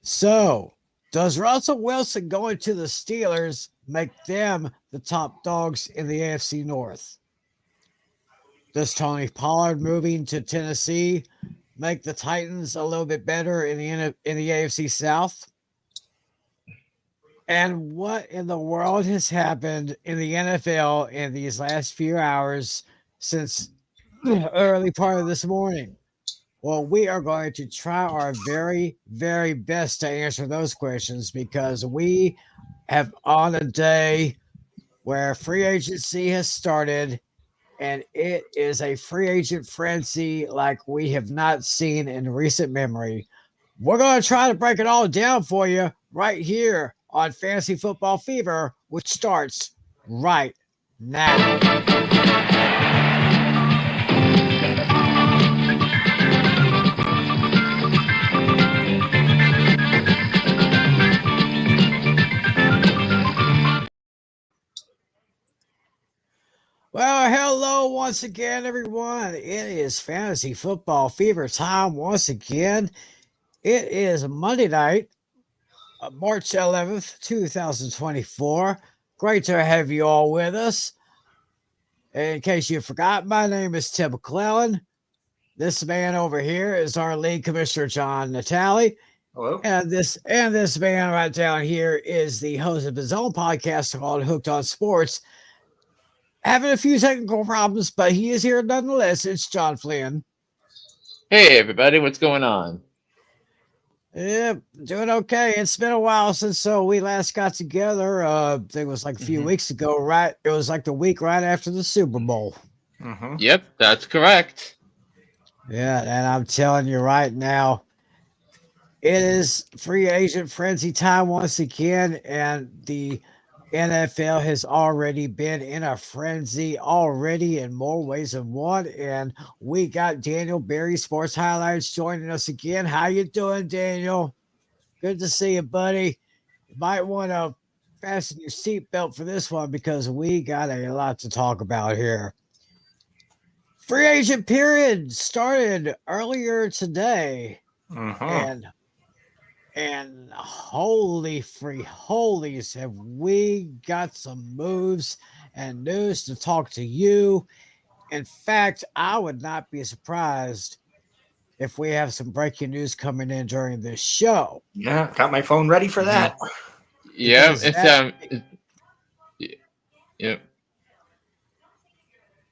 So, does Russell Wilson going to the Steelers make them the top dogs in the AFC North? Does Tony Pollard moving to Tennessee make the Titans a little bit better in the AFC South? And what in the world has happened in the NFL in these last few hours since the early part of this morning? Well, we are going to try our very, very best to answer those questions because we have on a day where free agency has started and it is a free agent frenzy like we have not seen in recent memory. We're going to try to break it all down for you right here on Fantasy Football Fever, which starts right now. Well, hello once again, everyone. It is Fantasy Football Fever time once again. It is Monday night, March 11th, 2024. Great to have you all with us. In case you forgot, my name is Tim McClellan. This man over here is our lead commissioner, John Natali. Hello. And this man right down here is the host of his own podcast called Hooked on Sports. Having a few technical problems, but he is here nonetheless. It's John Flynn. Hey, everybody, what's going on? Yeah, doing okay. It's been a while since we last got together. I think it was like a few weeks ago, right? It was like the week right after the Super Bowl. Yep, that's correct. Yeah, and I'm telling you right now, it is free agent frenzy time once again, and the NFL has already been in a frenzy already in more ways than one. And we got Daniel Berry, Sports Highlights, joining us again. How you doing, Daniel? Good to see you, buddy. You might want to fasten your seatbelt for this one because we got a lot to talk about here. Free agent period started earlier today. And holy free holies, have we got some moves and news to talk to you. In fact, I would not be surprised if we have some breaking news coming in during this show. Yeah, got my phone ready for that. Yeah, yeah.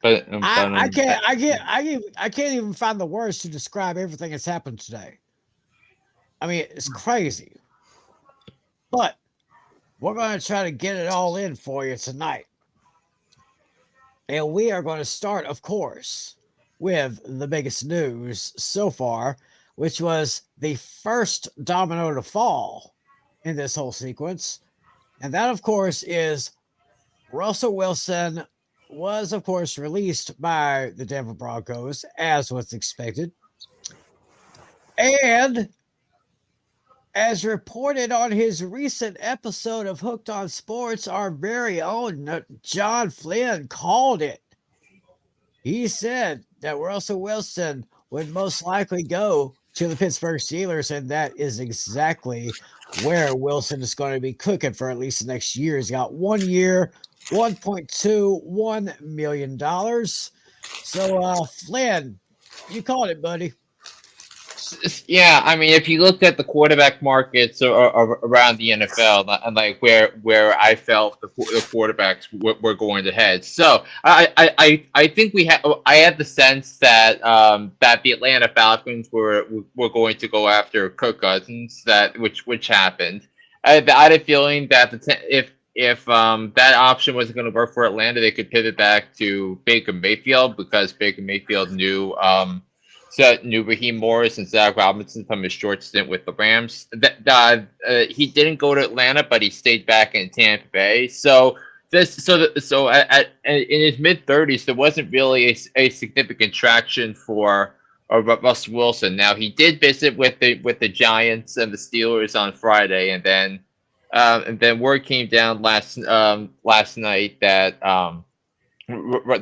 But I can't even find the words to describe everything that's happened today. I mean, it's crazy. But we're going to try to get it all in for you tonight. And we are going to start, of course, with the biggest news so far, which was the first domino to fall in this whole sequence. And that, of course, is Russell Wilson was, of course, released by the Denver Broncos, as was expected. And as reported on his recent episode of Hooked on Sports, our very own John Flynn called it. He said that Russell Wilson would most likely go to the Pittsburgh Steelers, and that is exactly where Wilson is going to be cooking for at least the next year. He's got 1 year, $1.21 million. So, Flynn, you called it, buddy. Yeah, I mean, if you looked at the quarterback markets around the NFL and like where I felt the quarterbacks were going to head, so I think I had the sense that that the Atlanta Falcons were going to go after Kirk Cousins, which happened. I had a feeling that if that option wasn't going to work for Atlanta, they could pivot back to Baker Mayfield because Baker Mayfield knew Raheem Morris and Zach Robinson from his short stint with the Rams. He didn't go to Atlanta, but he stayed back in Tampa Bay. So in his mid-30s, there wasn't really a significant traction for Russell Wilson. Now he did visit with the Giants and the Steelers on Friday, and then word came down last night that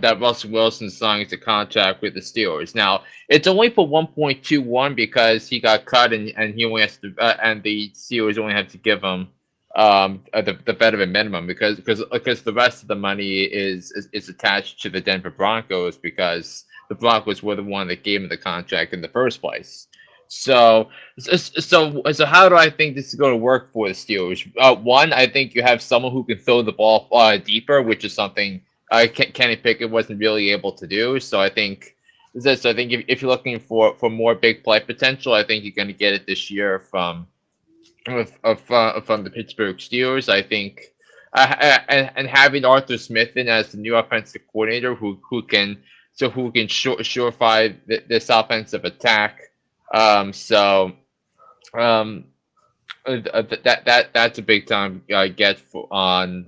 that Russell Wilson signed a contract with the Steelers. Now it's only for 1.21 because he got cut and he only has to and the Steelers only have to give him the veteran minimum because the rest of the money is attached to the Denver Broncos because the Broncos were the one that gave him the contract in the first place. So how do I think this is going to work for the Steelers? One, I think you have someone who can throw the ball deeper, which is something Kenny Pickett wasn't really able to do. So I think if you're looking for more big play potential, I think you're going to get it this year from the Pittsburgh Steelers. I think and having Arthur Smith in as the new offensive coordinator who can surefire this offensive attack. That's a big time get on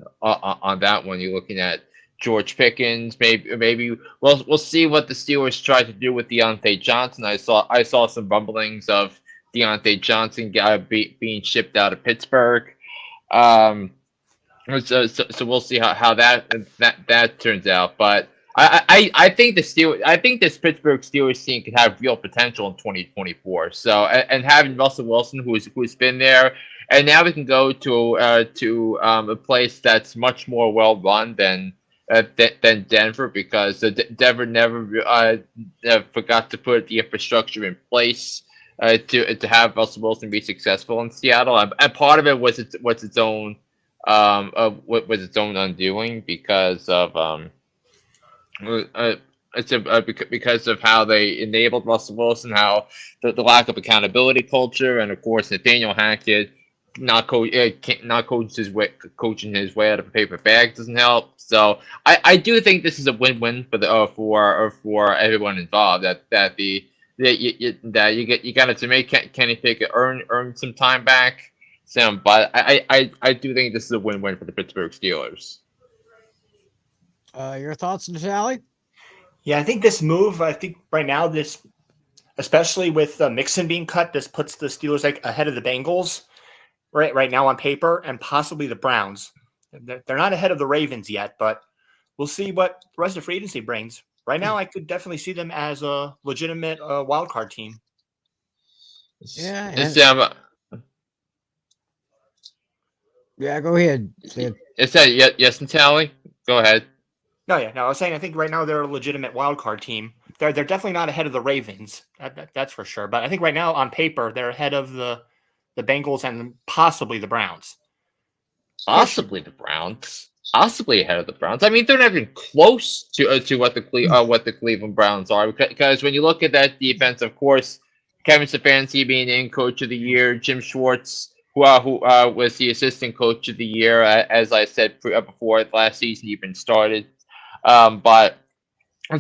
that one. You're looking at George Pickens. Maybe we'll see what the Steelers try to do with Deontay Johnson. I saw some rumblings of Deontay Johnson being shipped out of Pittsburgh. So we'll see how that turns out. But I think this Pittsburgh Steelers team could have real potential in 2024. So and having Russell Wilson who's been there, and now we can go to a place that's much more well run than Denver because Denver never forgot to put the infrastructure in place to have Russell Wilson be successful in Seattle, and part of it was its own undoing because of because of how they enabled Russell Wilson, how the lack of accountability culture, and of course Nathaniel Hackett coaching his way out of a paper bag doesn't help. So I do think this is a win-win for everyone involved. That you got to make Kenny Pickett earn some time back. So, but I do think this is a win-win for the Pittsburgh Steelers. Your thoughts, Natalie? Yeah, I think this move, right now, this, especially with Mixon being cut, this puts the Steelers like ahead of the Bengals right now on paper and possibly the Browns. They're not ahead of the Ravens yet, but we'll see what the rest of free agency brings. Right now, I could definitely see them as a legitimate wild card team. Yeah. Yeah, go ahead. Is that yes, Natalie? Go ahead. No, I was saying I think right now they're a legitimate wild card team. They're definitely not ahead of the Ravens. That's for sure. But I think right now on paper they're ahead of the Bengals and possibly the Browns. Possibly the Browns. Possibly ahead of the Browns. I mean, they're not even close to what the Cleveland Browns are because when you look at that defense, of course, Kevin Stefanski being named Coach of the Year, Jim Schwartz, who was the assistant coach of the year, as I said before last season even started. But I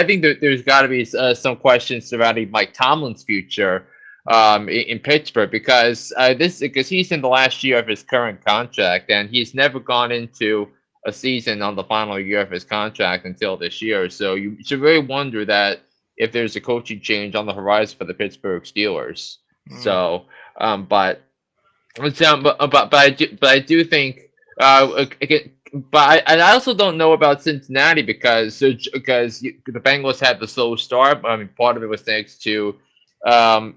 think that there's got to be some questions surrounding Mike Tomlin's future in Pittsburgh because he's in the last year of his current contract and he's never gone into a season on the final year of his contract until this year. So you should really wonder that if there's a coaching change on the horizon for the Pittsburgh Steelers. So, but I do think But I also don't know about Cincinnati because the Bengals had the slow start. I mean, part of it was thanks to the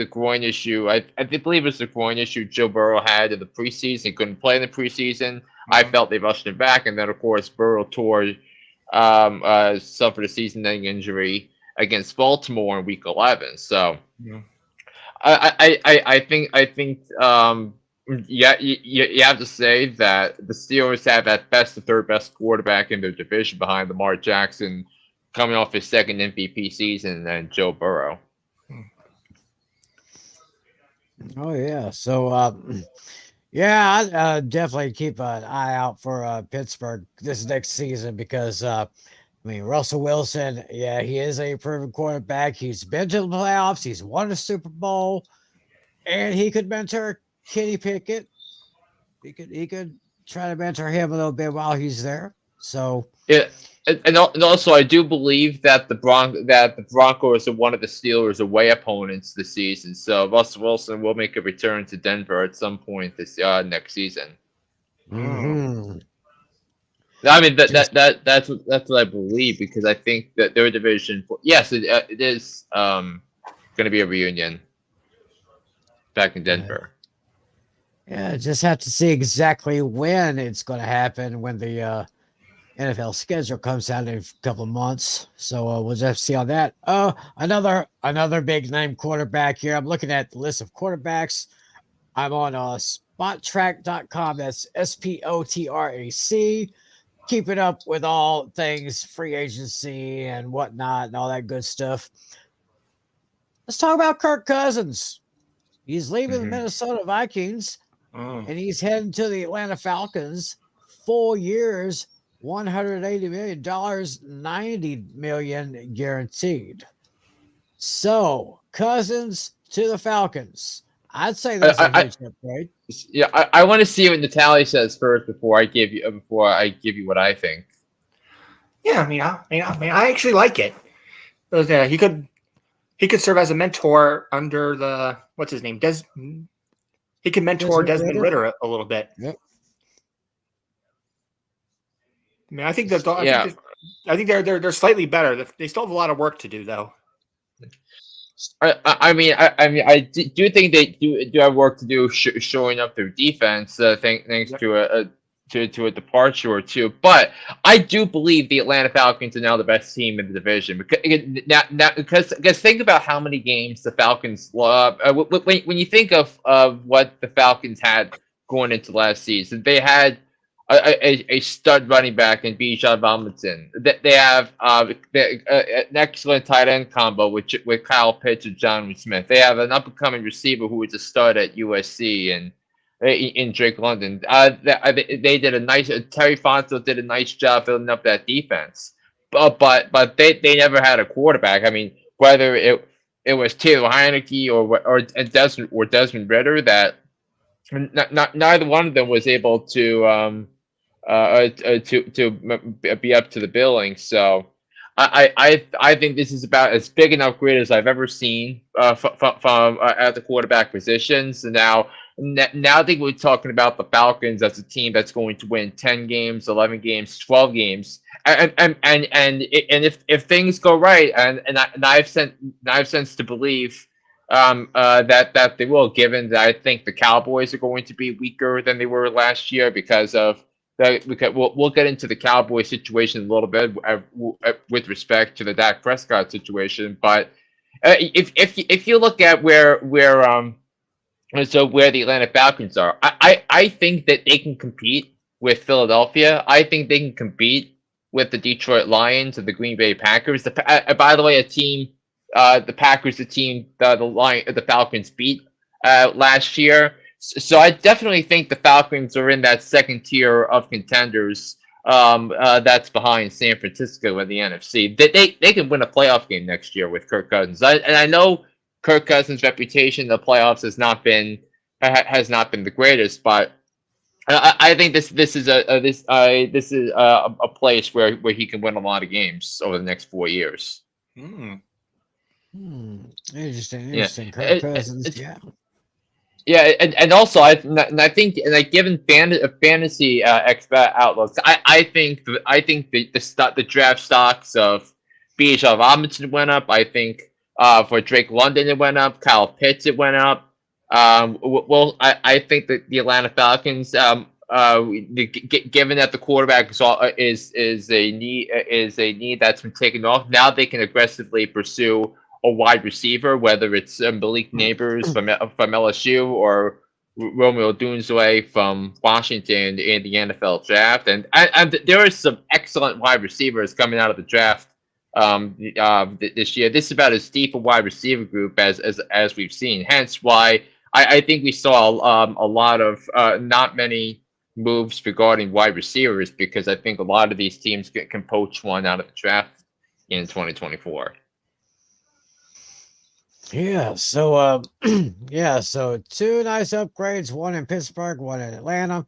groin issue. I believe it was the groin issue Joe Burrow had in the preseason. He couldn't play in the preseason. I felt they rushed him back, and then of course Burrow suffered a season-ending injury against Baltimore in Week 11. So I think. Yeah, you have to say that the Steelers have at best the third best quarterback in their division behind Lamar Jackson coming off his second MVP season and Joe Burrow. Oh, yeah. So, I definitely keep an eye out for Pittsburgh this next season because, Russell Wilson, he is a proven quarterback. He's been to the playoffs. He's won a Super Bowl, and he could mentor Kenny Pickett. He could try to mentor him a little bit while he's there. So yeah, and also I do believe that the Broncos are one of the Steelers' away opponents this season. So Russell Wilson will make a return to Denver at some point this next season. Mm-hmm. I mean Just that's what I believe because I think that their division. Yes, it is going to be a reunion back in yeah, Denver. yeah. Just have to see exactly when it's going to happen when the NFL schedule comes out in a couple of months. So we'll just see on that. Another big name quarterback here. I'm looking at the list of quarterbacks. I'm on spottrack.com. That's SPOTRAC. Keeping up with all things free agency and whatnot and all that good stuff. Let's talk about Kirk Cousins. He's leaving the Hmm. Minnesota Vikings Mm. and he's heading to the Atlanta Falcons. 4 years, $180 million, 90 million guaranteed. So Cousins to the Falcons. I'd say that's a I huge upgrade. yeah, I want to see what Natalie says first before I give you what I think. Yeah, I actually like it. He could serve as a mentor under the what's his name? He can mentor Desmond Desmond Ritter. Ritter a little bit. Yep. I mean, I think that Yeah, I think they're slightly better. They still have a lot of work to do, though. I do think they do have work to do showing up their defense. Thanks Yep. to a departure or two, but I do believe the Atlanta Falcons are now the best team in the division because think about how many games the Falcons when you think of what the Falcons had going into last season, they had a stud running back in Bijan Robinson. They have an excellent tight end combo with Kyle Pitts and John Smith. They have an up and coming receiver who is a stud at USC and in Drake London. They did a nice. Terry Fonso did a nice job building up that defense, but they never had a quarterback. I mean, whether it was Taylor Heineke or Desmond Ritter, that neither one of them was able to be up to the billing. So I think this is about as big an upgrade as I've ever seen from at the quarterback positions. And now I think we're talking about the Falcons as a team that's going to win 10 games, 11 games, 12 games. And if things go right, and I've sense to believe that they will, given that I think the Cowboys are going to be weaker than they were last year because of that. Because we'll get into the Cowboy situation a little bit with respect to the Dak Prescott situation, but if you look at where the Atlanta Falcons are, I think that they can compete with Philadelphia. I think they can compete with the Detroit Lions and the Green Bay Packers. By the way, the Packers, the Falcons beat last year. So I definitely think the Falcons are in that second tier of contenders that's behind San Francisco in the NFC. They can win a playoff game next year with Kirk Cousins. I know Kirk Cousins' reputation in the playoffs has not been the greatest, but I think this is a place where he can win a lot of games over the next 4 years. Mm. Interesting. Yeah. Kirk Cousins. Yeah. Yeah, and also I think like given fantasy expert outlooks, I think the draft stocks of Bijan Robinson went up. I think for Drake London it went up. Kyle Pitts it went up. I think that the Atlanta Falcons, given that the quarterback is a need that's been taken off, now they can aggressively pursue a wide receiver, whether it's Malik Neighbors from LSU or Romeo Dunzway from Washington in the NFL draft, and there are some excellent wide receivers coming out of the draft this year. This is about as deep a wide receiver group as we've seen. Hence why I think we saw a lot of not many moves regarding wide receivers, because I think a lot of these teams can poach one out of the draft in 2024. Yeah. So, So two nice upgrades, one in Pittsburgh, one in Atlanta.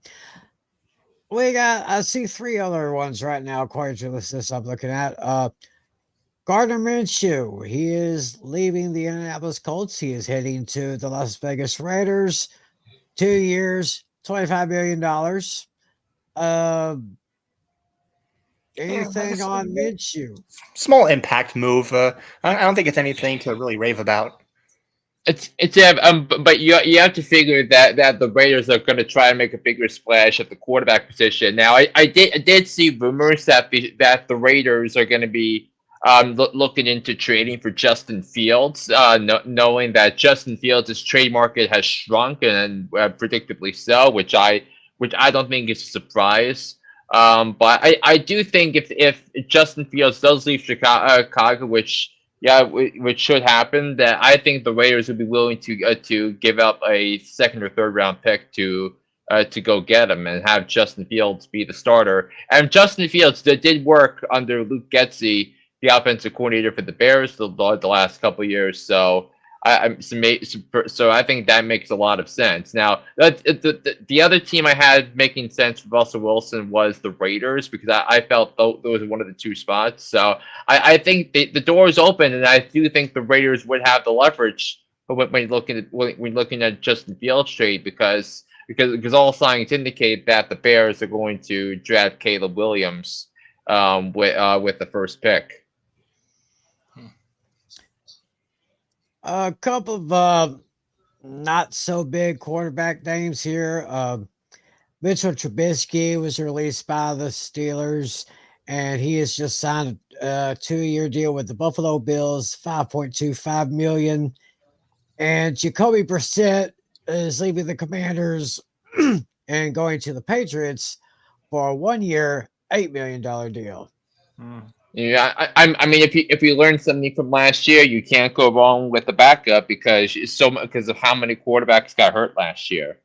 I see three other ones right now, according to this list I'm looking at. Gardner Minshew, he is leaving the Indianapolis Colts. He is heading to the Las Vegas Raiders. 2 years, $25 million. Anything on Minshew? Small impact move. I don't think it's anything to really rave about. But you have to figure that the Raiders are going to try and make a bigger splash at the quarterback position. Now, I did see rumors that the Raiders are going to be looking into trading for Justin Fields, knowing that Justin Fields' trade market has shrunk and predictably so, which I don't think is a surprise. But I do think if Justin Fields does leave Chicago, which should happen, that I think the Raiders would be willing to give up a second or third round pick to go get him and have Justin Fields be the starter. And Justin Fields did work under Luke Getsy, the offensive coordinator for the Bears, the last couple of years. So I think that makes a lot of sense. Now, the other team I had making sense for Russell Wilson was the Raiders, because I felt those were one of the two spots. So I think the door is open, and I do think the Raiders would have the leverage when looking at Justin Fields trade, because all signs indicate that the Bears are going to draft Caleb Williams with the first pick. A couple of not so big quarterback names here. Mitchell Trubisky was released by the Steelers, and he has just signed a 2-year deal with the Buffalo Bills, $5.25 million. And Jacoby Brissett is leaving the Commanders and going to the Patriots for a 1-year, $8 million deal. Yeah, I mean, if you learn something from last year, you can't go wrong with the backup because of how many quarterbacks got hurt last year.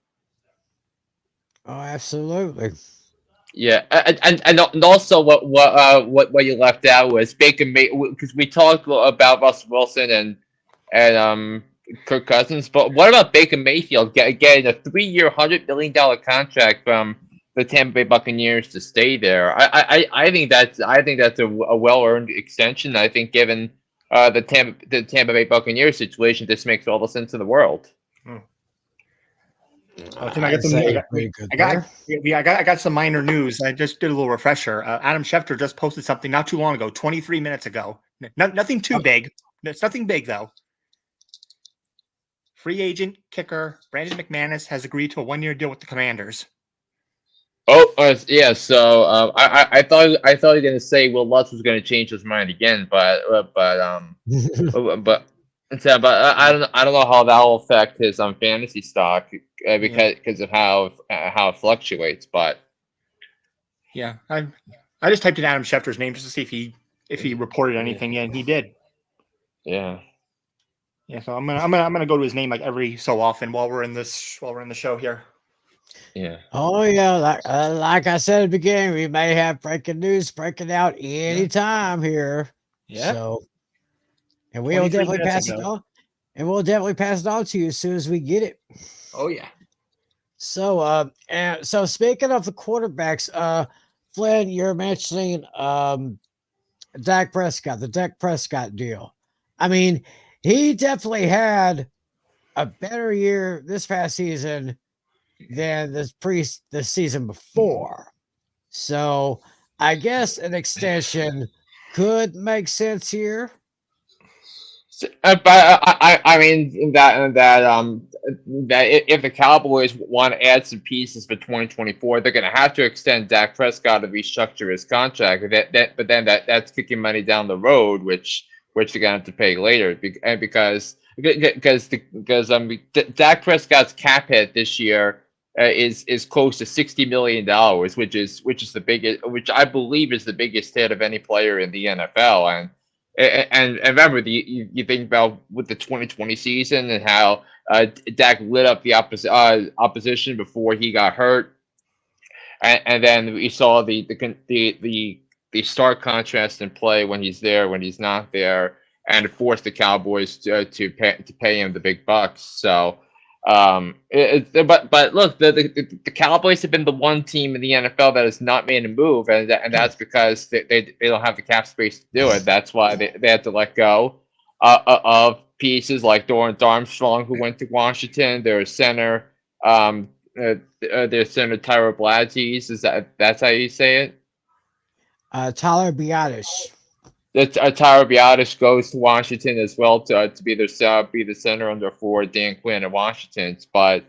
Oh, absolutely. Yeah, and also what you left out was Baker Mayfield, because we talked about Russell Wilson and Kirk Cousins, but what about Baker Mayfield getting a 3-year, $100 million contract from the Tampa Bay Buccaneers to stay there? I think that's a well-earned extension. I think given the Tampa Bay Buccaneers situation, this makes all the sense in the world. I got some minor news. I just did a little refresher. Adam Schefter just posted something not too long ago, 23 minutes ago. Nothing too big. It's nothing big though. Free agent kicker Brandon McManus has agreed to a 1-year deal with the Commanders. Oh, yeah. So I thought you were going to say Will Lutz was going to change his mind again, but I don't know how that will affect his fantasy stock because of how it fluctuates. But yeah, I just typed in Adam Schefter's name just to see if he reported anything, and he did. Yeah. Yeah, so I'm gonna go to his name like every so often while we're in the show here. Yeah. Oh yeah, like I said at the beginning, we may have breaking news breaking out anytime here. Yeah. So, and we'll definitely pass it on, and we'll definitely pass it on to you as soon as we get it. Oh yeah. So, and so speaking of the quarterbacks, Flynn, you're mentioning Dak Prescott, the Dak Prescott deal. I mean, he definitely had a better year this past season than the season before. So I guess an extension could make sense here. But I mean that if the Cowboys want to add some pieces for 2024, they're going to have to extend Dak Prescott to restructure his contract. But then that's kicking money down the road, which they're going to have to pay later, because Dak Prescott's cap hit this year is close to $60 million, which is the biggest, which I believe is the biggest hit of any player in the NFL. And remember, you think about with the 2020 season and how Dak lit up the opposition before he got hurt, and then we saw the stark contrast in play when he's there, when he's not there, and forced the Cowboys to pay him the big bucks. So, but look, the Cowboys have been the one team in the NFL that has not made a move, and that's because they don't have the cap space to do it. That's why they had to let go of pieces like Dorrance Armstrong, who went to Washington. Their center their center Tyra Bladges. That's how you say it? Tyler Biotish. That Tyra Biotish goes to Washington as well to be the center under for Dan Quinn at Washington. But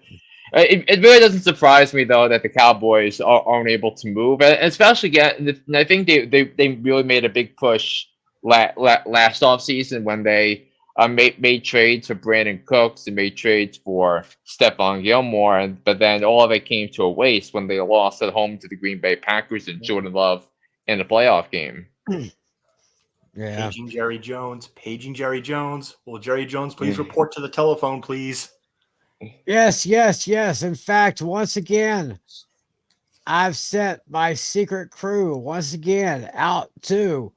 it really doesn't surprise me though that the Cowboys aren't able to move, and especially and I think they really made a big push last offseason when they made trades for Brandon Cooks and made trades for Stephon Gilmore, but then all of it came to a waste when they lost at home to the Green Bay Packers and Jordan Love in the playoff game. Yeah. Paging Jerry Jones. Paging Jerry Jones. Will Jerry Jones please report to the telephone, please? Yes, yes, yes. In fact, once again, I've sent my secret crew once again out to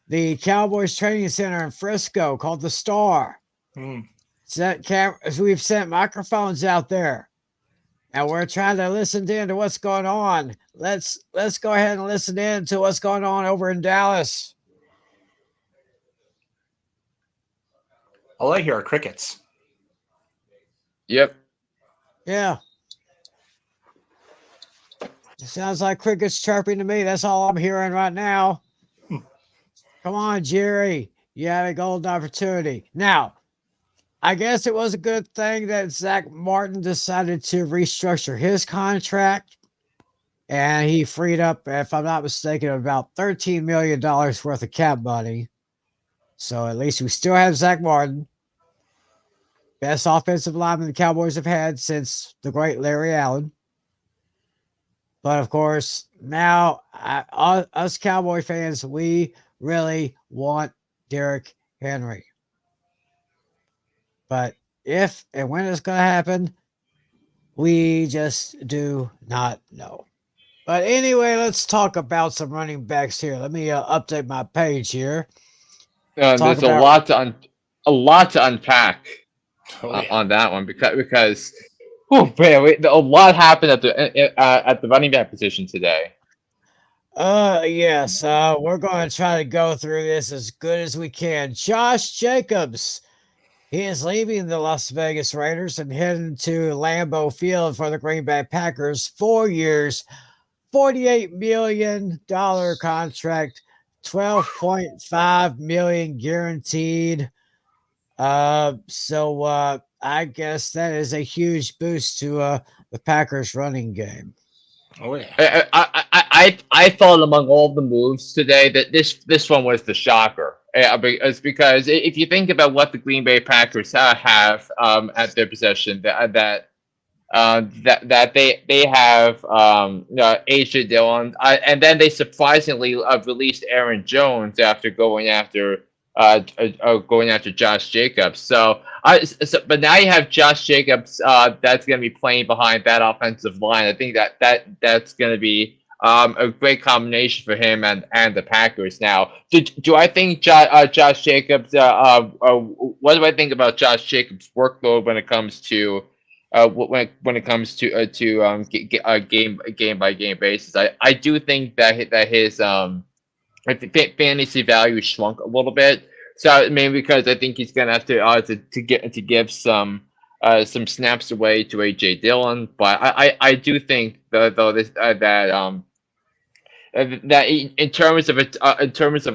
the Cowboys training center in Frisco called the Star. We've sent microphones out there, and we're trying to listen in to what's going on. Let's go ahead and listen in to what's going on over in Dallas. All I hear are crickets. Yep. Yeah. It sounds like crickets chirping to me. That's all I'm hearing right now. Come on, Jerry. You had a golden opportunity. Now, I guess it was a good thing that Zach Martin decided to restructure his contract, and he freed up, if I'm not mistaken, about $13 million worth of cap money. So at least we still have Zach Martin, best offensive lineman the Cowboys have had since the great Larry Allen. But of course, now us Cowboy fans, we really want Derrick Henry. But if and when it's going to happen, we just do not know. But anyway, let's talk about some running backs here. Let me update my page here. There's a lot to unpack on that one because oh man, a lot happened at the running back position today. Yes. We're going to try to go through this as good as we can. Josh Jacobs, he is leaving the Las Vegas Raiders and heading to Lambeau Field for the Green Bay Packers. 4 years, $48 million contract, $12.5 million guaranteed. So I guess that is a huge boost to the Packers running game. Oh yeah. I thought among all the moves today that this one was the shocker. It's because if you think about what the Green Bay Packers have at their possession, that they have AJ Dillon, and then they surprisingly released Aaron Jones after going after Josh Jacobs. But now you have Josh Jacobs that's going to be playing behind that offensive line. I think that's going to be a great combination for him and the Packers. Now, do I think Josh Jacobs? What do I think about Josh Jacobs' workload when it comes to when it comes to game by game basis? I do think that his fantasy value shrunk a little bit. So I mean, because I think he's gonna have to give some snaps away to AJ Dillon, but I do think that in terms of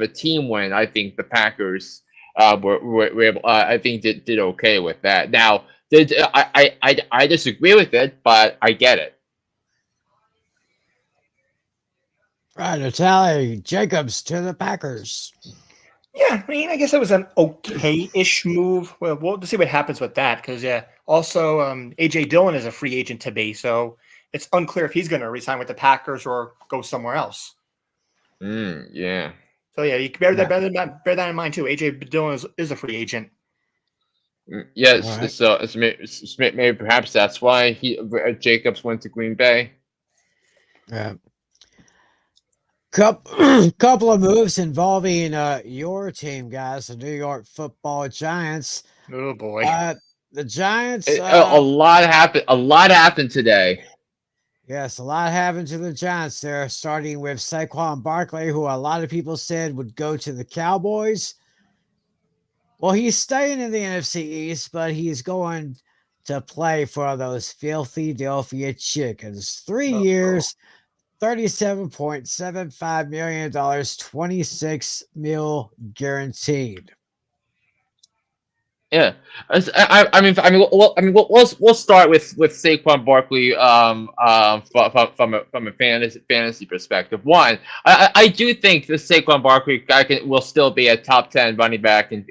a team win, I think the Packers were able, I think did okay with that. Now, I disagree with it, but I get it. Right, Natalie Jacobs to the Packers. Yeah, I mean, I guess it was an okay-ish move. Well, we'll see what happens with that because, yeah, also A.J. Dillon is a free agent to be, so it's unclear if he's going to resign with the Packers or go somewhere else. Yeah. So, yeah, you can bear that in mind, too. A.J. Dillon is a free agent. Yes, right. so maybe perhaps that's why Jacobs went to Green Bay. Yeah. Couple of moves involving your team, guys, the New York Football Giants. Oh boy, the Giants. A lot happened. A lot happened today. Yes, a lot happened to the Giants there, starting with Saquon Barkley, who a lot of people said would go to the Cowboys. Well, he's staying in the NFC East, but he's going to play for those filthy Philadelphia Chickens. 3 Uh-oh. years, $37.75 million, 26 mil guaranteed. Yeah, we'll start with Saquon Barkley, from a fantasy perspective. One, I do think the Saquon Barkley guy will still be a top 10 running back in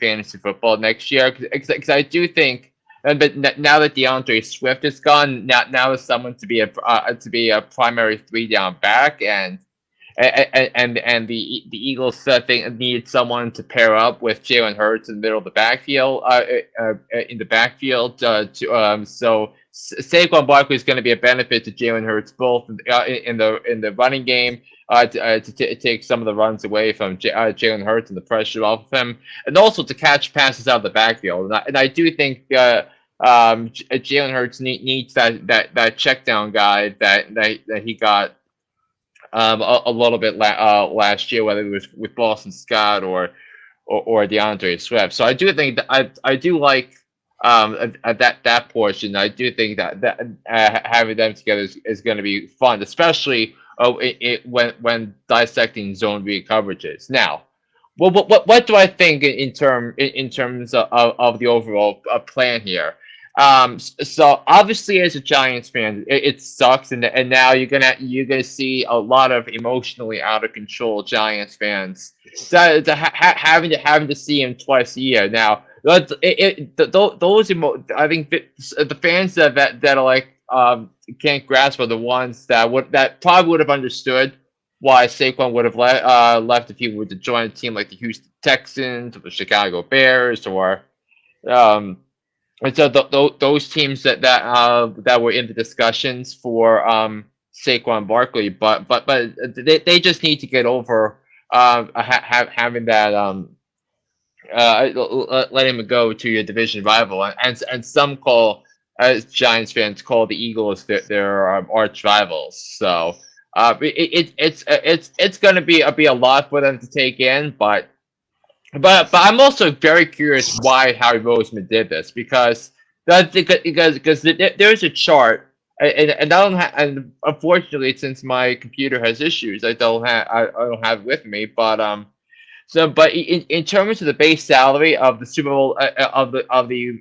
fantasy football next year, because I do think, but now that DeAndre Swift is gone, now is someone to be a primary 3 down back, and the Eagles think need someone to pair up with Jalen Hurts in the middle of the backfield. In the backfield, so Saquon Barkley is going to be a benefit to Jalen Hurts both in the running game. To take some of the runs away from Jalen Hurts and the pressure off of him, and also to catch passes out of the backfield. And I do think Jalen Hurts needs that check down guy that he got a little bit last year, whether it was with Boston Scott or DeAndre Swift. So I do think that I do like that portion. I do think that having them together is going to be fun, especially when dissecting zone read coverages. Now, what do I think in terms of the overall plan here? So obviously, as a Giants fan, it sucks, and now you're gonna see a lot of emotionally out of control Giants fans having to see him twice a year. Now, I think the fans that are like can't grasp are the ones that probably would have understood why Saquon would have left if he were to join a team like the Houston Texans or the Chicago Bears or and so those teams that were in the discussions for Saquon Barkley, but they just need to get over having that let him go to your division rival, and some call, as Giants fans call the Eagles their arch rivals. So it's going to be a lot for them to take in, but I'm also very curious why Howie Roseman did this, because there's a chart, and I don't have, and unfortunately, since my computer has issues, I don't have it with me, but but in terms of the base salary of the Super Bowl of the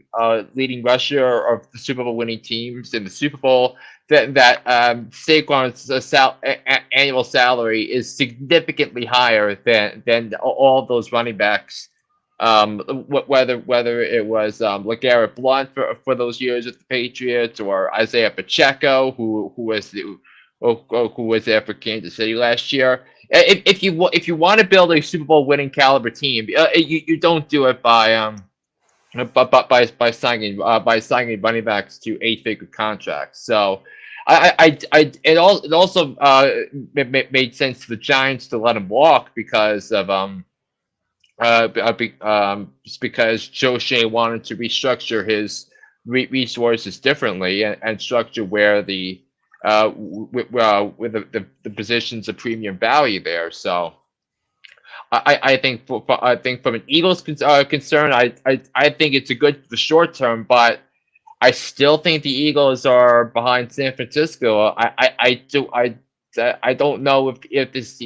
leading rusher of the Super Bowl winning teams in the Super Bowl, that Saquon's annual salary is significantly higher than all those running backs. Whether it was LeGarrette Blount for those years with the Patriots, or Isaiah Pacheco, who was there for Kansas City last year. If you want to build a Super Bowl winning caliber team, you don't do it by signing running backs to 8-figure contracts. So it also made sense to the Giants to let him walk because of because Joe Shea wanted to restructure his resources differently and structure where the with the positions of premium value there. So I think from an Eagles concern, I think it's a good for the short term, but I still think the Eagles are behind San Francisco. I don't know if this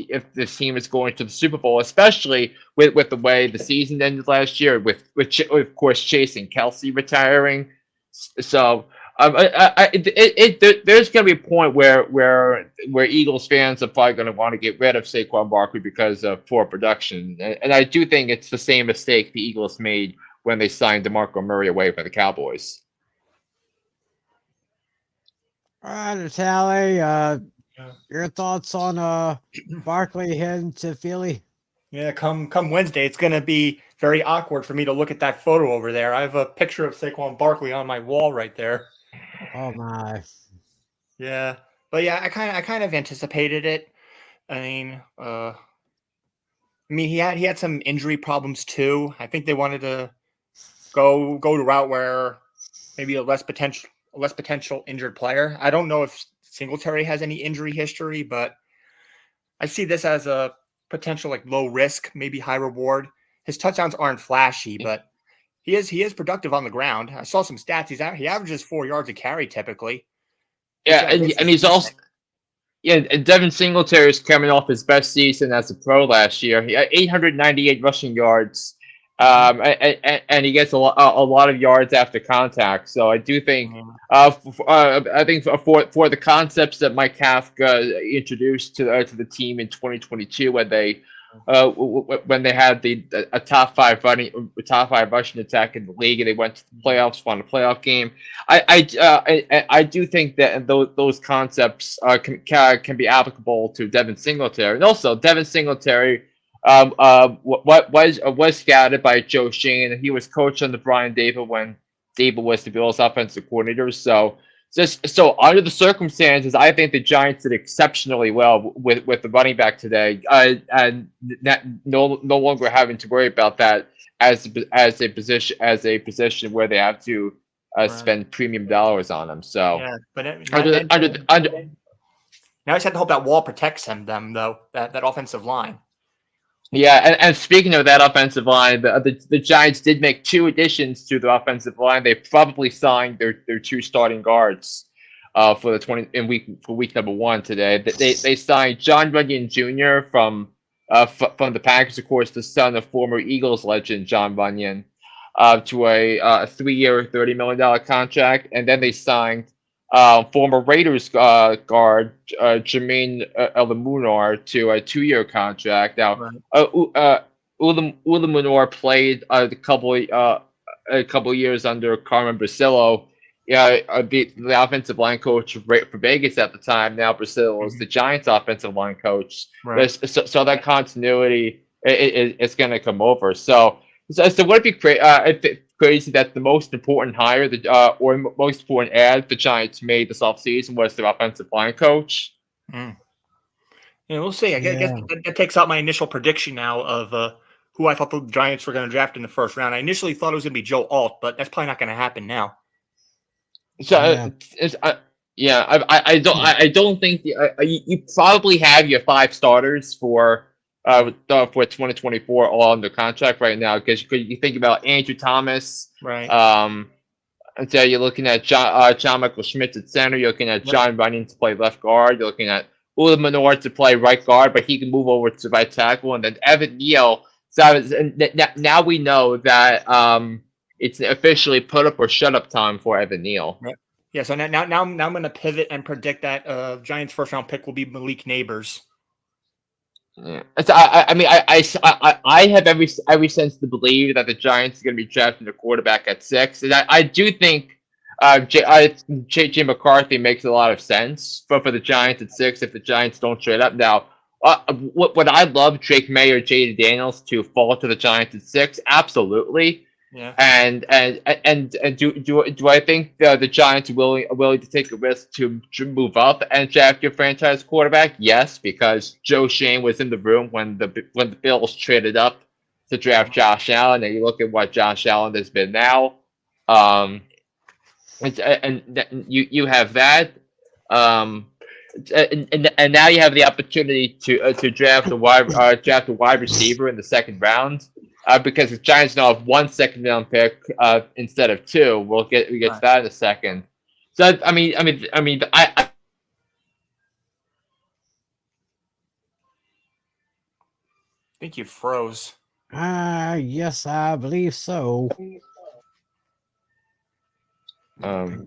team is going to the Super Bowl, especially with the way the season ended last year, with of course Chase and Kelsey retiring. So there's going to be a point where Eagles fans are probably going to want to get rid of Saquon Barkley because of poor production, and I do think it's the same mistake the Eagles made when they signed DeMarco Murray away from the Cowboys. All right, Natale, your thoughts on Barkley heading to Philly? Yeah, come Wednesday, it's going to be very awkward for me to look at that photo over there. I have a picture of Saquon Barkley on my wall right there. Oh my. Yeah, but yeah, I kind of anticipated it. I mean, he had some injury problems too. I think they wanted to go the route where maybe a less potential injured player. I don't know if Singletary has any injury history, but I see this as a potential like low risk, maybe high reward. His touchdowns aren't flashy, but he is productive on the ground. I saw some stats. He averages 4 yards a carry typically. Yeah, and he's also. Yeah, and Devin Singletary is coming off his best season as a pro last year. He had 898 rushing yards, and he gets a lot of yards after contact. So I do think, I think for the concepts that Mike Kafka introduced to the team in 2022 when they had a top five rushing attack in the league and they went to the playoffs, won a playoff game. I do think that those concepts can be applicable to Devin Singletary, and also Devin Singletary was scouted by Joe Shane, and he was coached under Brian Dable when Dable was the Bills' offensive coordinator. So under the circumstances, I think the Giants did exceptionally well with the running back today, and no longer having to worry about that as a position where they have to spend premium dollars on them. So yeah, but under now I just have to hope that wall protects them though, that offensive line. Yeah, and speaking of that offensive line, the Giants did make 2 additions to the offensive line. They probably signed their 2 starting guards for week number 1 today. They signed John Runyon Jr. from the Packers, of course, the son of former Eagles legend John Runyon, to a 3-year, $30 million contract, and then they signed former Raiders guard Jermaine Elamunar to a 2-year contract. Now, Elamunar played a couple years under Carmen Brasillo. The offensive line coach for Vegas at the time. Now Brasillo is the Giants' offensive line coach. Right. So that continuity is going to come over. So would it be crazy that the most important hire, or most important ad the Giants made this offseason was their offensive line coach? Yeah, we'll see. I guess that takes out my initial prediction now of who I thought the Giants were going to draft in the first round. I initially thought it was going to be Joe Alt, but that's probably not going to happen now. So I don't think you probably have your 5 starters for 2024 all under contract right now, because you think about Andrew Thomas, right? And so you're looking at John Michael Schmitz at center. You're looking at John Runyon to play left guard. You're looking at Ulamanor to play right guard, but he can move over to right tackle. And then Evan Neal. So now we know that it's officially put up or shut up time for Evan Neal. Right. Yeah. So now I'm going to pivot and predict that Giants' first round pick will be Malik Neighbors. Yeah. So, I have every sense to believe that the Giants are going to be drafting a quarterback at 6, and I do think J.J. McCarthy makes a lot of sense for the Giants at 6 if the Giants don't trade up. Now, would I love Drake May or J.D. Daniels to fall to the Giants at 6? Absolutely. Yeah. And do I think the Giants are willing to take a risk to move up and draft your franchise quarterback? Yes, because Joe Shane was in the room when the Bills traded up to draft Josh Allen, and you look at what Josh Allen has been now. And you have that. And now you have the opportunity to draft a wide receiver in the second round. Because the Giants now have 1 second-round pick instead of 2. We'll get to that in a second. So I think you froze. Yes, I believe so. Well,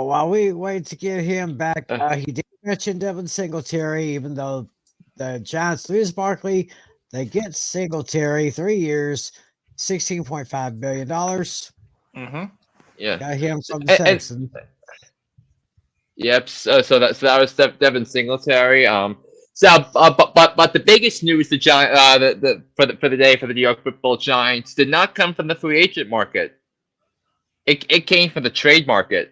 while we wait to get him back, he did mention Devin Singletary, even though the Giants lose Barkley, they get Singletary 3 years, $16.5 billion. Mm-hmm. Yeah. Got him from the Texans. Yep. So that was Devin Singletary. But the biggest news for the day for the New York Football Giants did not come from the free agent market. It came from the trade market.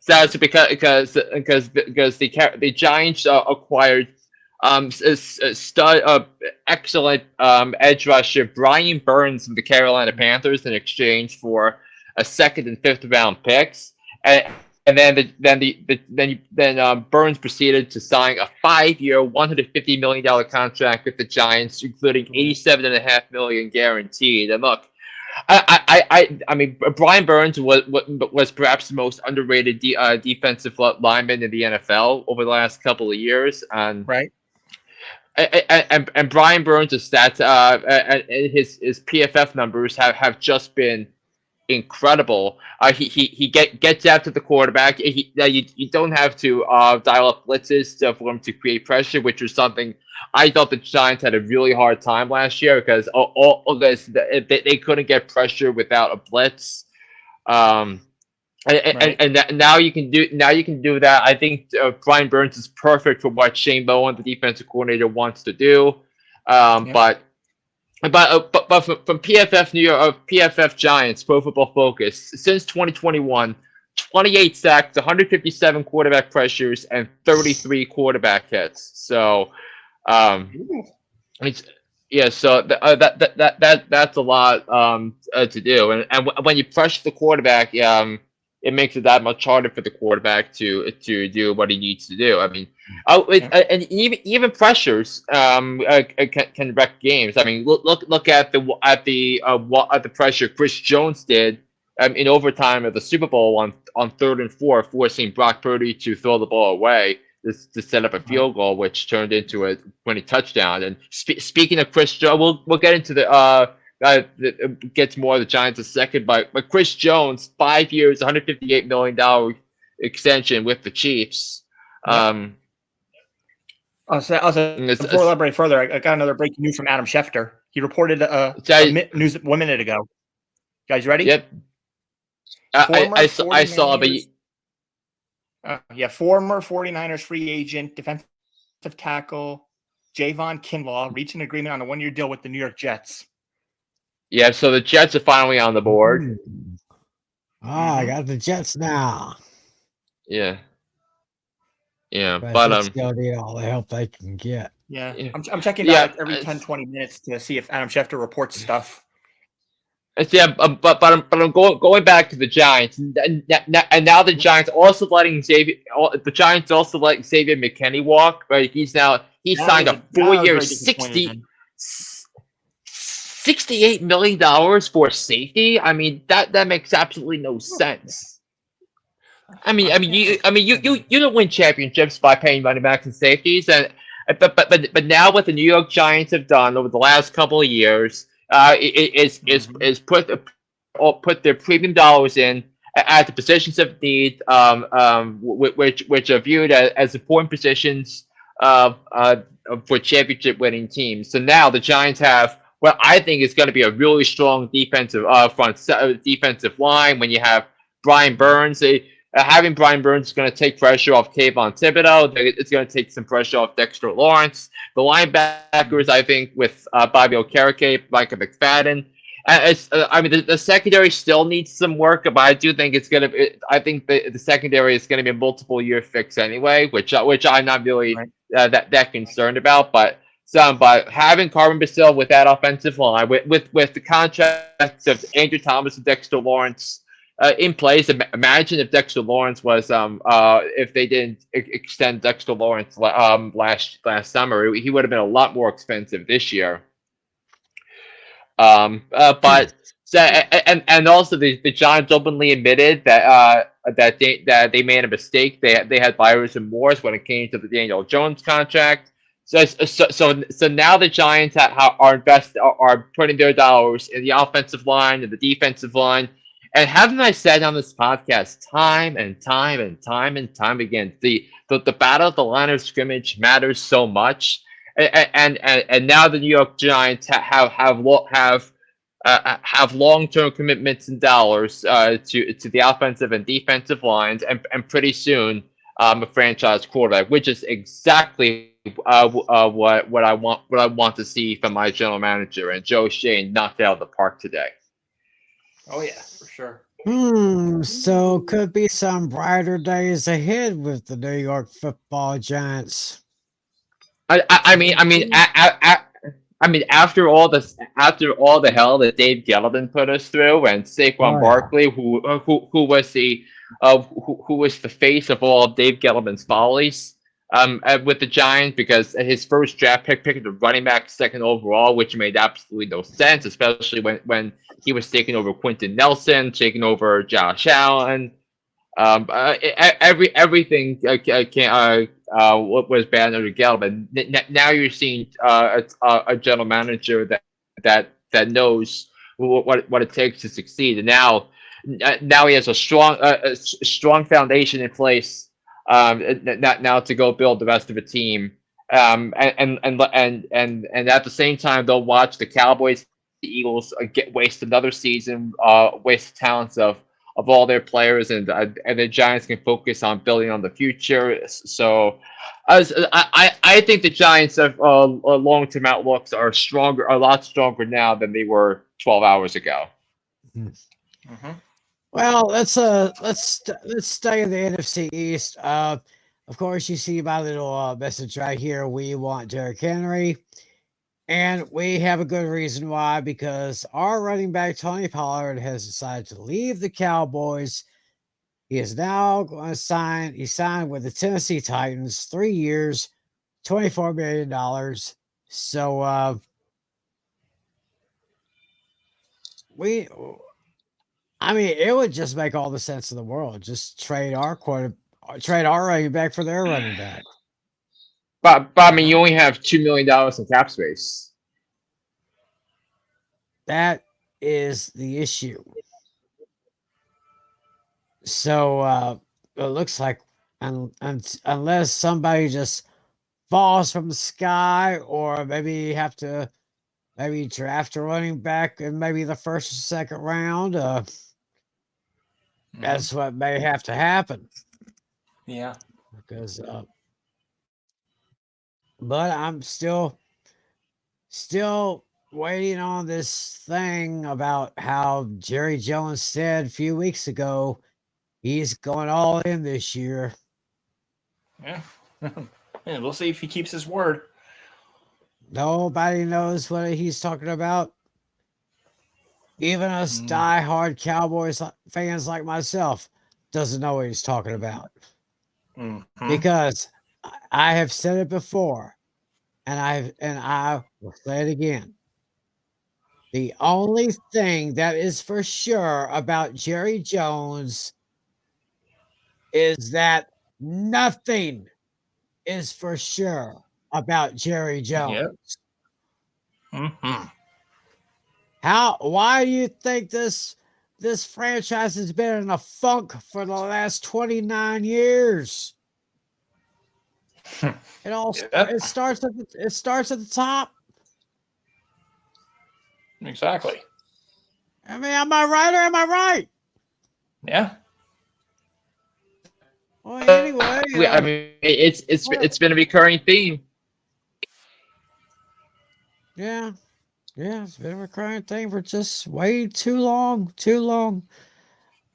So it's because the Giants acquired excellent edge rusher Brian Burns from the Carolina Panthers in exchange for a 2nd and 5th round picks, and then Burns proceeded to sign a 5-year, $150 million contract with the Giants, including $87.5 million guaranteed. And look, I mean, Brian Burns was perhaps the most underrated defensive lineman in the NFL over the last couple of years, and Right. and Brian Burns' stats and his PFF numbers have just been incredible. He gets after the quarterback. You don't have to dial up blitzes for him to create pressure, which was something I thought the Giants had a really hard time last year because all this they couldn't get pressure without a blitz. Now you can do that. I think Brian Burns is perfect for what Shane Bowen, the defensive coordinator, wants to do. But from PFF New York, PFF Giants, Pro Football Focus, since 2021, 28 sacks, 157 quarterback pressures, and 33 quarterback hits. So, it's so that's a lot to do. And when you pressure the quarterback, it makes it that much harder for the quarterback to do what he needs to do. I mean, and even pressures can wreck games. I mean, look at the pressure Chris Jones did in overtime of the Super Bowl on 3rd and 4, forcing Brock Purdy to throw the ball away to set up a field goal, which turned into a winning touchdown. And speaking of Chris Jones, we'll get into the. Gets more of the Giants a second, but Chris Jones, 5 years, $158 million extension with the Chiefs. Before elaborating further, I got another breaking news from Adam Schefter. He reported news 1 minute ago. You guys ready? Yep. I saw, but former 49ers free agent, defensive tackle Javon Kinlaw reached an agreement on a 1-year deal with the New York Jets. Yeah, so the Jets are finally on the board. I got the Jets now. Yeah. Yeah, but still need all the help they can get. Yeah. I'm checking out every 10-20 minutes to see if Adam Schefter reports stuff. Yeah, but I'm going back to the Giants, and now the Giants also letting Xavier McKinney walk. Right, he signed a 4-year, $68 million for safety. I mean, that makes absolutely no sense. I mean, you don't win championships by paying running backs and safeties, but now what the New York Giants have done over the last couple of years is put their premium dollars in at the positions of need, which are viewed as important positions for championship winning teams. So now the Giants have what I think is going to be a really strong defensive defensive line. When you have Brian Burns, having Brian Burns is going to take pressure off Kayvon Thibodeau. It's going to take some pressure off Dexter Lawrence. The linebackers, I think, with Bobby Okereke, Micah McFadden. The secondary still needs some work, but I do think it's going to. I think the secondary is going to be a multiple-year fix anyway, which I'm not really that concerned about, but. But having Carmen Basil with that offensive line, with the contracts of Andrew Thomas and Dexter Lawrence in place, imagine if Dexter Lawrence was if they didn't extend Dexter Lawrence last summer, he would have been a lot more expensive this year. But and also the Giants openly admitted that they made a mistake. They had buyer's remorse when it came to the Daniel Jones contract. So now the Giants are putting their dollars in the offensive line and the defensive line. And haven't I said on this podcast time and time again, the battle of the line of scrimmage matters so much. And now the New York Giants have long-term commitments in dollars to the offensive and defensive lines, and pretty soon a franchise quarterback, which is exactly what I want to see from my general manager, and Joe Shane knocked out of the park today. Oh yeah, for sure. So could be some brighter days ahead with the New York Football Giants. I mean, after all the hell that Dave Gettleman put us through, and Saquon Barkley, who was the who was the face of all of Dave Gettleman's follies with the Giants, because his first draft picked the running back second overall, which made absolutely no sense, especially when he was taking over Quentin Nelson, taking over Josh Allen. Everything was bad under Gettleman. Now you're seeing a general manager that knows what it takes to succeed, and now he has a strong foundation in place. Now to go build the rest of a team. And at the same time, they'll watch the Cowboys, the Eagles waste another season, waste talents of all their players, and the Giants can focus on building on the future. So, I think the Giants' have long-term outlooks are a lot stronger now than they were 12 hours ago. Mm-hmm. Well, let's stay in the NFC East. Of course, you see my little message right here. We want Derrick Henry, and we have a good reason why, because our running back Tony Pollard has decided to leave the Cowboys. He is now going to sign. He signed with the Tennessee Titans, 3 years, $24 million. So it would just make all the sense in the world. Just trade our running back for their running back. But I mean, you only have $2 million in cap space. That is the issue. So it looks like unless somebody just falls from the sky, or maybe have to draft a running back in maybe the first or second round. That's what may have to happen. Yeah. Because, but I'm still waiting on this thing about how Jerry Jones said a few weeks ago he's going all in this year. Yeah. And we'll see if he keeps his word. Nobody knows what he's talking about. Even us diehard Cowboys fans like myself doesn't know what he's talking about. Mm-hmm. Because I have said it before, and I will say it again. The only thing that is for sure about Jerry Jones is that nothing is for sure about Jerry Jones. Yep. Mm-hmm. Why do you think this franchise has been in a funk for the last 29 years? It starts at the top. Exactly. I mean, am I right or am I right? Yeah. Well, anyway, I mean, it's been a recurring theme. Yeah, it's been a recurring thing for just way too long.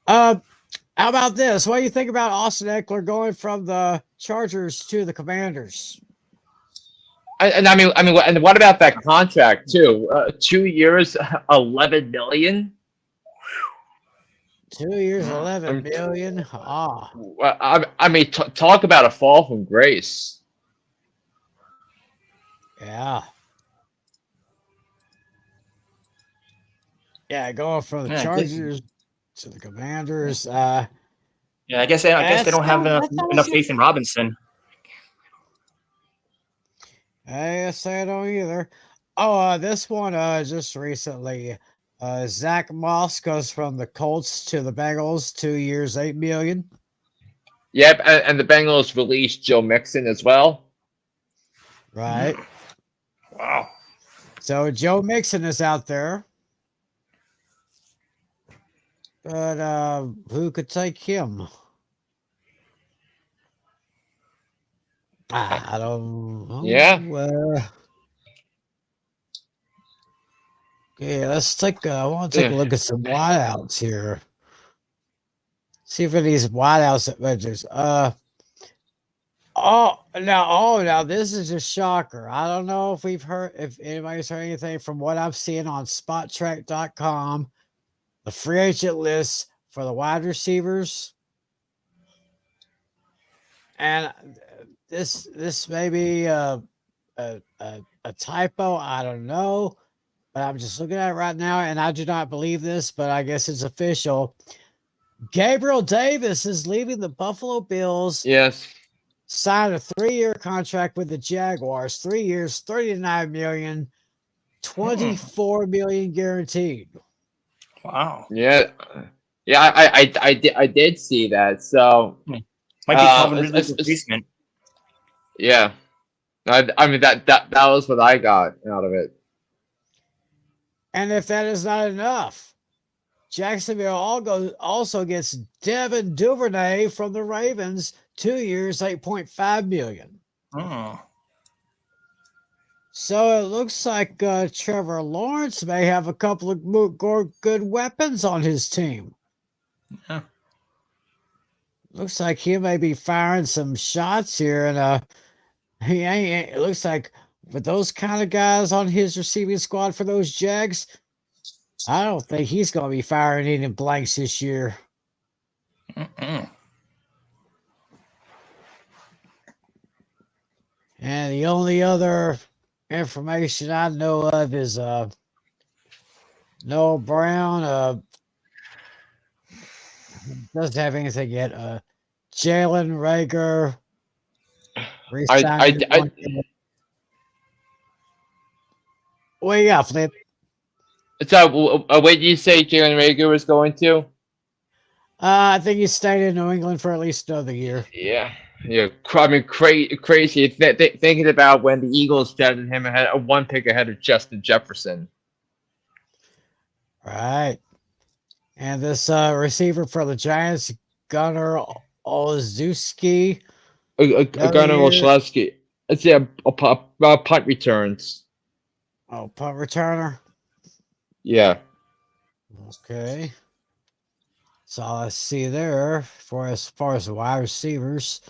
How about this? What do you think about Austin Ekeler going from the Chargers to the Commanders? And what about that contract too? 2 years, $11 million. 2 years, $11 million. I mean, talk about a fall from grace. Yeah. Yeah, going from the Chargers to the Commanders. Yeah, I guess they don't have enough faith in Robinson. I guess I don't either. Oh, this one just recently. Zach Moss goes from the Colts to the Bengals, 2 years, $8 million. Yep, and the Bengals released Joe Mixon as well. Right. Wow. So Joe Mixon is out there. But who could take him? I don't know. Yeah. Okay, I want to take a look at some wideouts here. See if any of these wideouts at Rodgers. Now this is a shocker. I don't know if anybody's heard anything from what I've seen on SpotTrack.com. The free agent list for the wide receivers. And this may be a typo. I don't know, but I'm just looking at it right now, and I do not believe this, but I guess it's official. Gabriel Davis is leaving the Buffalo Bills. Yes. Signed a 3-year contract with the Jaguars. 3 years, $39 million, $24 million guaranteed. Wow. Yeah. Yeah, I did see that. So Might be Calvin Ridley's replacement. yeah. I mean that was what I got out of it. And if that is not enough, Jacksonville also gets Devin Duvernay from the Ravens, 2 years, $8.5 million. Oh. So it looks like Trevor Lawrence may have a couple of good weapons on his team. Yeah. Looks like he may be firing some shots here, and he ain't. It looks like with those kind of guys on his receiving squad for those Jags, I don't think he's going to be firing any blanks this year. Mm-mm. And the only other information I know of is Noah Brown doesn't have anything yet. Jalen Rager re-signing. What you got, Flip? So where did you say Jalen Rager was going to? I think he stayed in New England for at least another year. Yeah. Yeah, I mean, crazy. Thinking about when the Eagles drafted him ahead, one pick ahead of Justin Jefferson. Right. And this receiver for the Giants, Gunnar Olszewski. Gunnar Olszewski. Let's see, punt returns. Oh, punt returner. Yeah. Okay. So let's see there for as far as the wide receivers.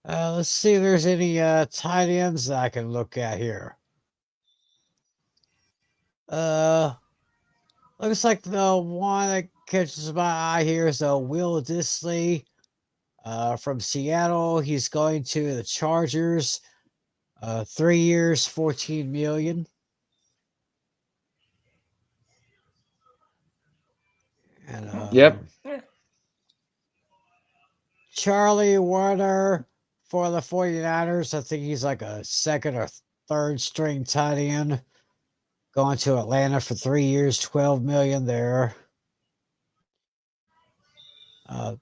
Let's see if there's any tight ends that I can look at here. Looks like the one that catches my eye here is Will Dissly from Seattle. He's going to the Chargers. 3 years, $14 million. And Yep. Charlie Warner for the 49ers. I think he's like a second or third string tight end. Going to Atlanta for 3 years, $12 million there.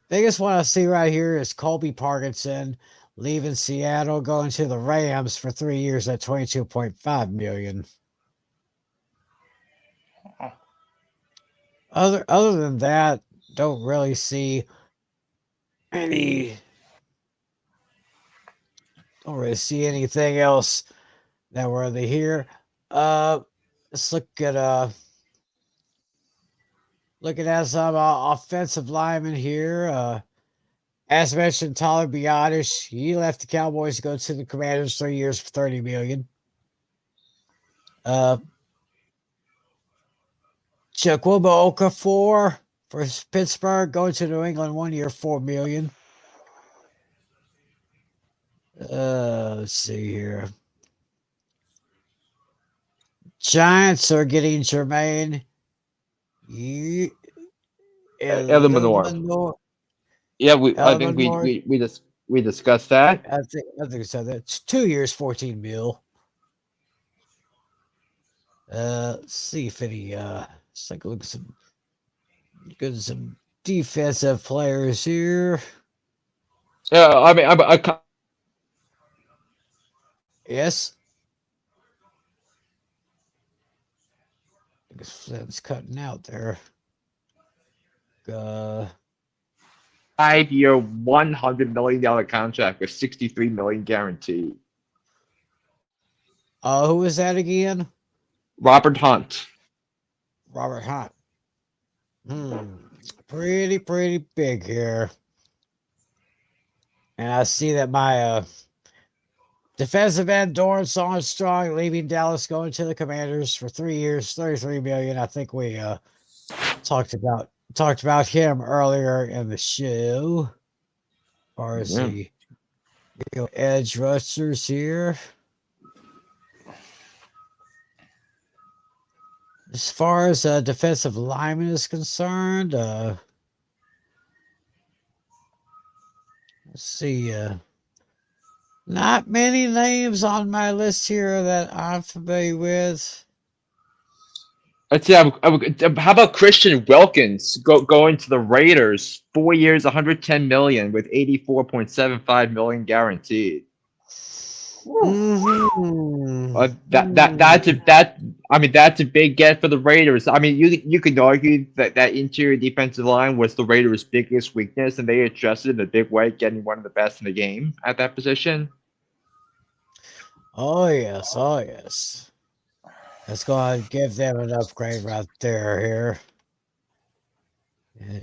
Biggest one I see right here is Colby Parkinson leaving Seattle, going to the Rams for 3 years at $22.5 million. Other than that, don't really see any. Don't really see anything else that worthy here. Let's look at looking at some offensive linemen here. As mentioned, Tyler Biadasz, he left the Cowboys to go to the Commanders, 3 years for $30 million. Chukwuma Okafor for Pittsburgh, going to New England, 1 year, $4 million. Let's see here. Giants are getting Jermaine Eleanor. Yeah, I think we discussed that. I think so. That's 2 years, $14 million. Let's see if any let's take a look at some defensive players here. Yeah, I mean, Yes. I guess that's cutting out there. 5-year, $100 million contract with $63 million guaranteed. Who is that again? Robert Hunt. Robert Hunt. Pretty big here. And I see that my defensive end, Dorrance Armstrong, leaving Dallas, going to the Commanders for 3 years, $33 million. I think we talked about him earlier in the show. As far as the Edge rushers here. As far as defensive lineman is concerned, let's see. Not many names on my list here that I'm familiar with. Let's see. How about Christian Wilkins going to the Raiders? 4 years, 110 million with 84.75 million guaranteed. Mm-hmm. That's a big get for the Raiders. I mean, you could argue that interior defensive line was the Raiders' biggest weakness, and they addressed it in a big way, getting one of the best in the game at that position. Oh yes, oh yes. Let's go ahead and give them an upgrade right there here.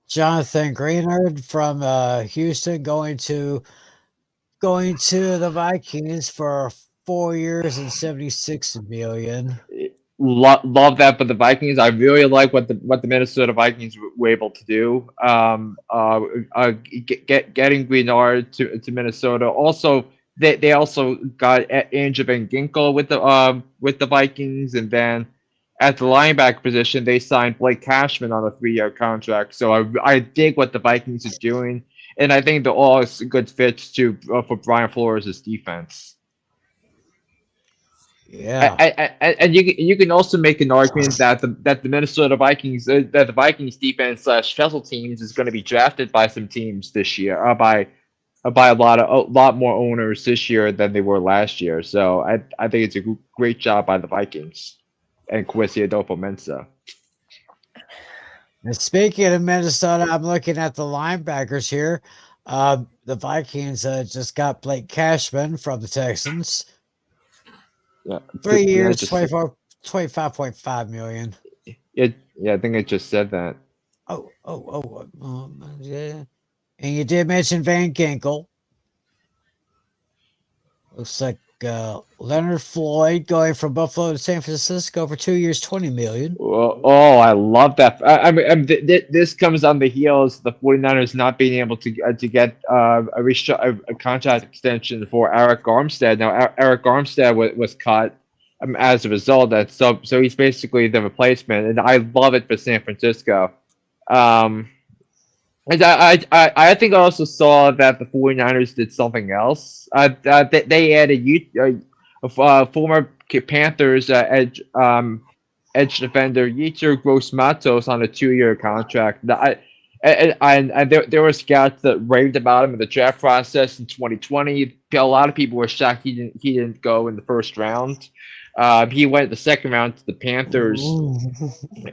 Jonathan Greenard from Houston going to the Vikings for 4 years and 76 million. Love that for the Vikings. I really like what the Minnesota Vikings were able to do. Getting Greenard to Minnesota. Also, they also got Andrew Van Ginkel with the Vikings, and then at the linebacker position they signed Blake Cashman on a 3-year contract. So I dig what the Vikings are doing, and I think they're all good fits too for Brian Flores' defense. Yeah, and you can also make an argument that the Minnesota Vikings that the Vikings defense / special teams is going to be drafted by some teams this year, by a lot more owners this year than they were last year. So I think it's a great job by the Vikings and Kwesi Adolfo-Mensah. and speaking of Minnesota, I'm looking at the linebackers here. The Vikings just got Blake Cashman from the Texans. Yeah, 3 years, 25.5 million. Yeah, I think I just said that. Yeah. And you did mention Van Ginkel. Looks like Leonard Floyd going from Buffalo to San Francisco for 2 years, 20 million. Oh, I love that. I mean, this comes on the heels of the 49ers not being able to get a contract extension for Eric Armstead. Now, Eric Armstead was cut as a result of that. So he's basically the replacement, and I love it for San Francisco. And I think I also saw that the 49ers did something else. They added former Panthers edge defender Yetur Gross-Matos on a 2-year contract. And there were scouts that raved about him in the draft process in 2020. A lot of people were shocked he didn't go in the first round. He went the second round to the Panthers,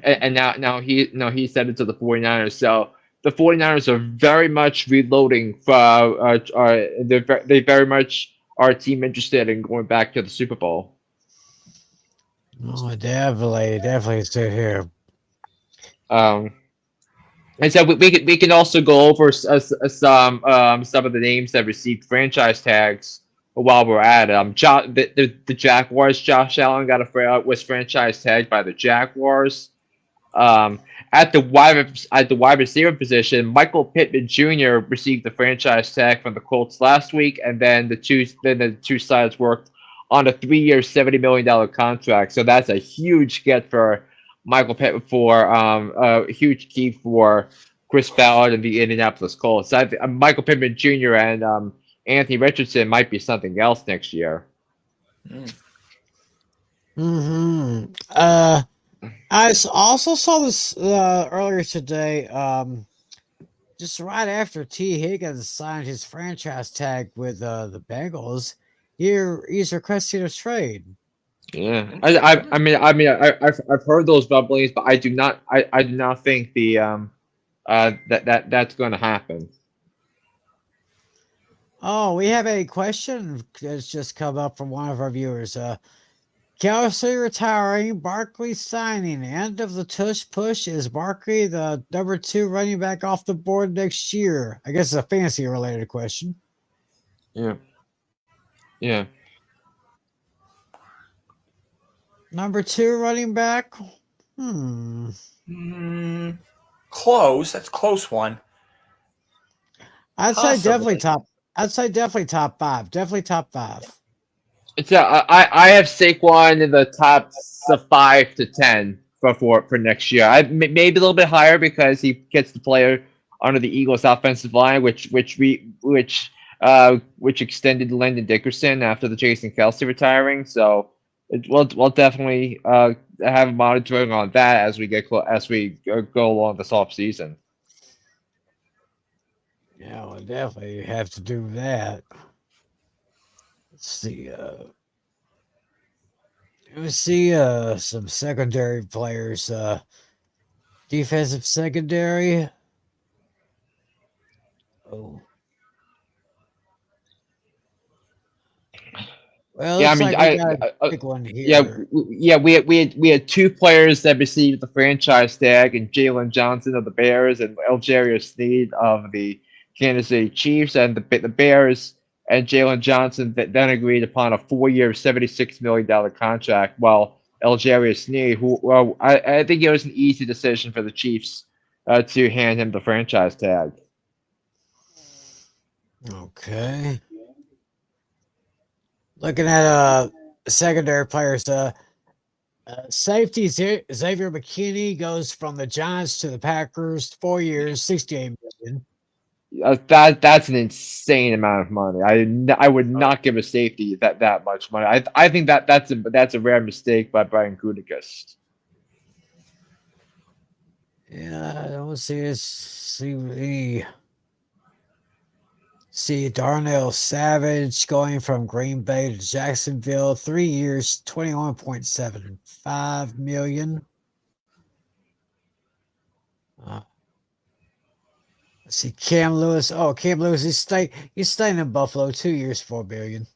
and now he's headed to the 49ers. So the 49ers are very much reloading. They very much are a team interested in going back to the Super Bowl. Oh, definitely sit here. And so we can also go over some of the names that received franchise tags while we're at it. The Jaguars. Josh Allen was franchise tagged by the Jaguars. At the wide receiver position, Michael Pittman Jr. received the franchise tag from the Colts last week, and then the two sides worked on a 3-year, $70 million contract. So that's a huge get for Michael Pittman, for a huge key for Chris Ballard and the Indianapolis Colts. Michael Pittman Jr. and Anthony Richardson might be something else next year. Mm-hmm. I also saw this earlier today. Just right after T. Higgins signed his franchise tag with the Bengals, he's requesting a trade. Yeah, I've heard those rumblings, but I do not think that's going to happen. Oh, we have a question that's just come up from one of our viewers. Kelsey retiring, Barkley signing. End of the tush push. Is Barkley the number 2 running back off the board next year? I guess it's a fantasy related question. Yeah. Number 2 running back? Close. That's a close one. I'd say definitely top I'd say definitely top five. Definitely top five. It's I have Saquon in the top 5 to 10 for next year. Maybe a little bit higher because he gets to play under the Eagles' offensive line, which extended Landon Dickerson after the Jason Kelsey retiring. So we'll definitely have monitoring on that as we go along this off season. Yeah, we'll definitely have to do that. Let's see. Let's see some secondary players. Defensive secondary. Oh. Well, Yeah, I looks mean, like we got a big one yeah, here. we had two players that received the franchise tag, and Jalen Johnson of the Bears and Algerius Sneed of the Kansas City Chiefs, and the Bears and Jalen Johnson then agreed upon a 4-year, $76 million contract. While Algerius Sneed, I think it was an easy decision for the Chiefs to hand him the franchise tag. Okay. Looking at secondary players. Safety Xavier McKinney goes from the Giants to the Packers, 4 years, 68 million. That's an insane amount of money. I would not give a safety that much money. I think that's a rare mistake by Brian Gutekunst. Yeah, I don't see Darnell Savage going from Green Bay to Jacksonville, 3 years, 21.75 million. Let's see Cam Lewis. Oh, Cam Lewis, he's staying in Buffalo, 2 years, 4 billion.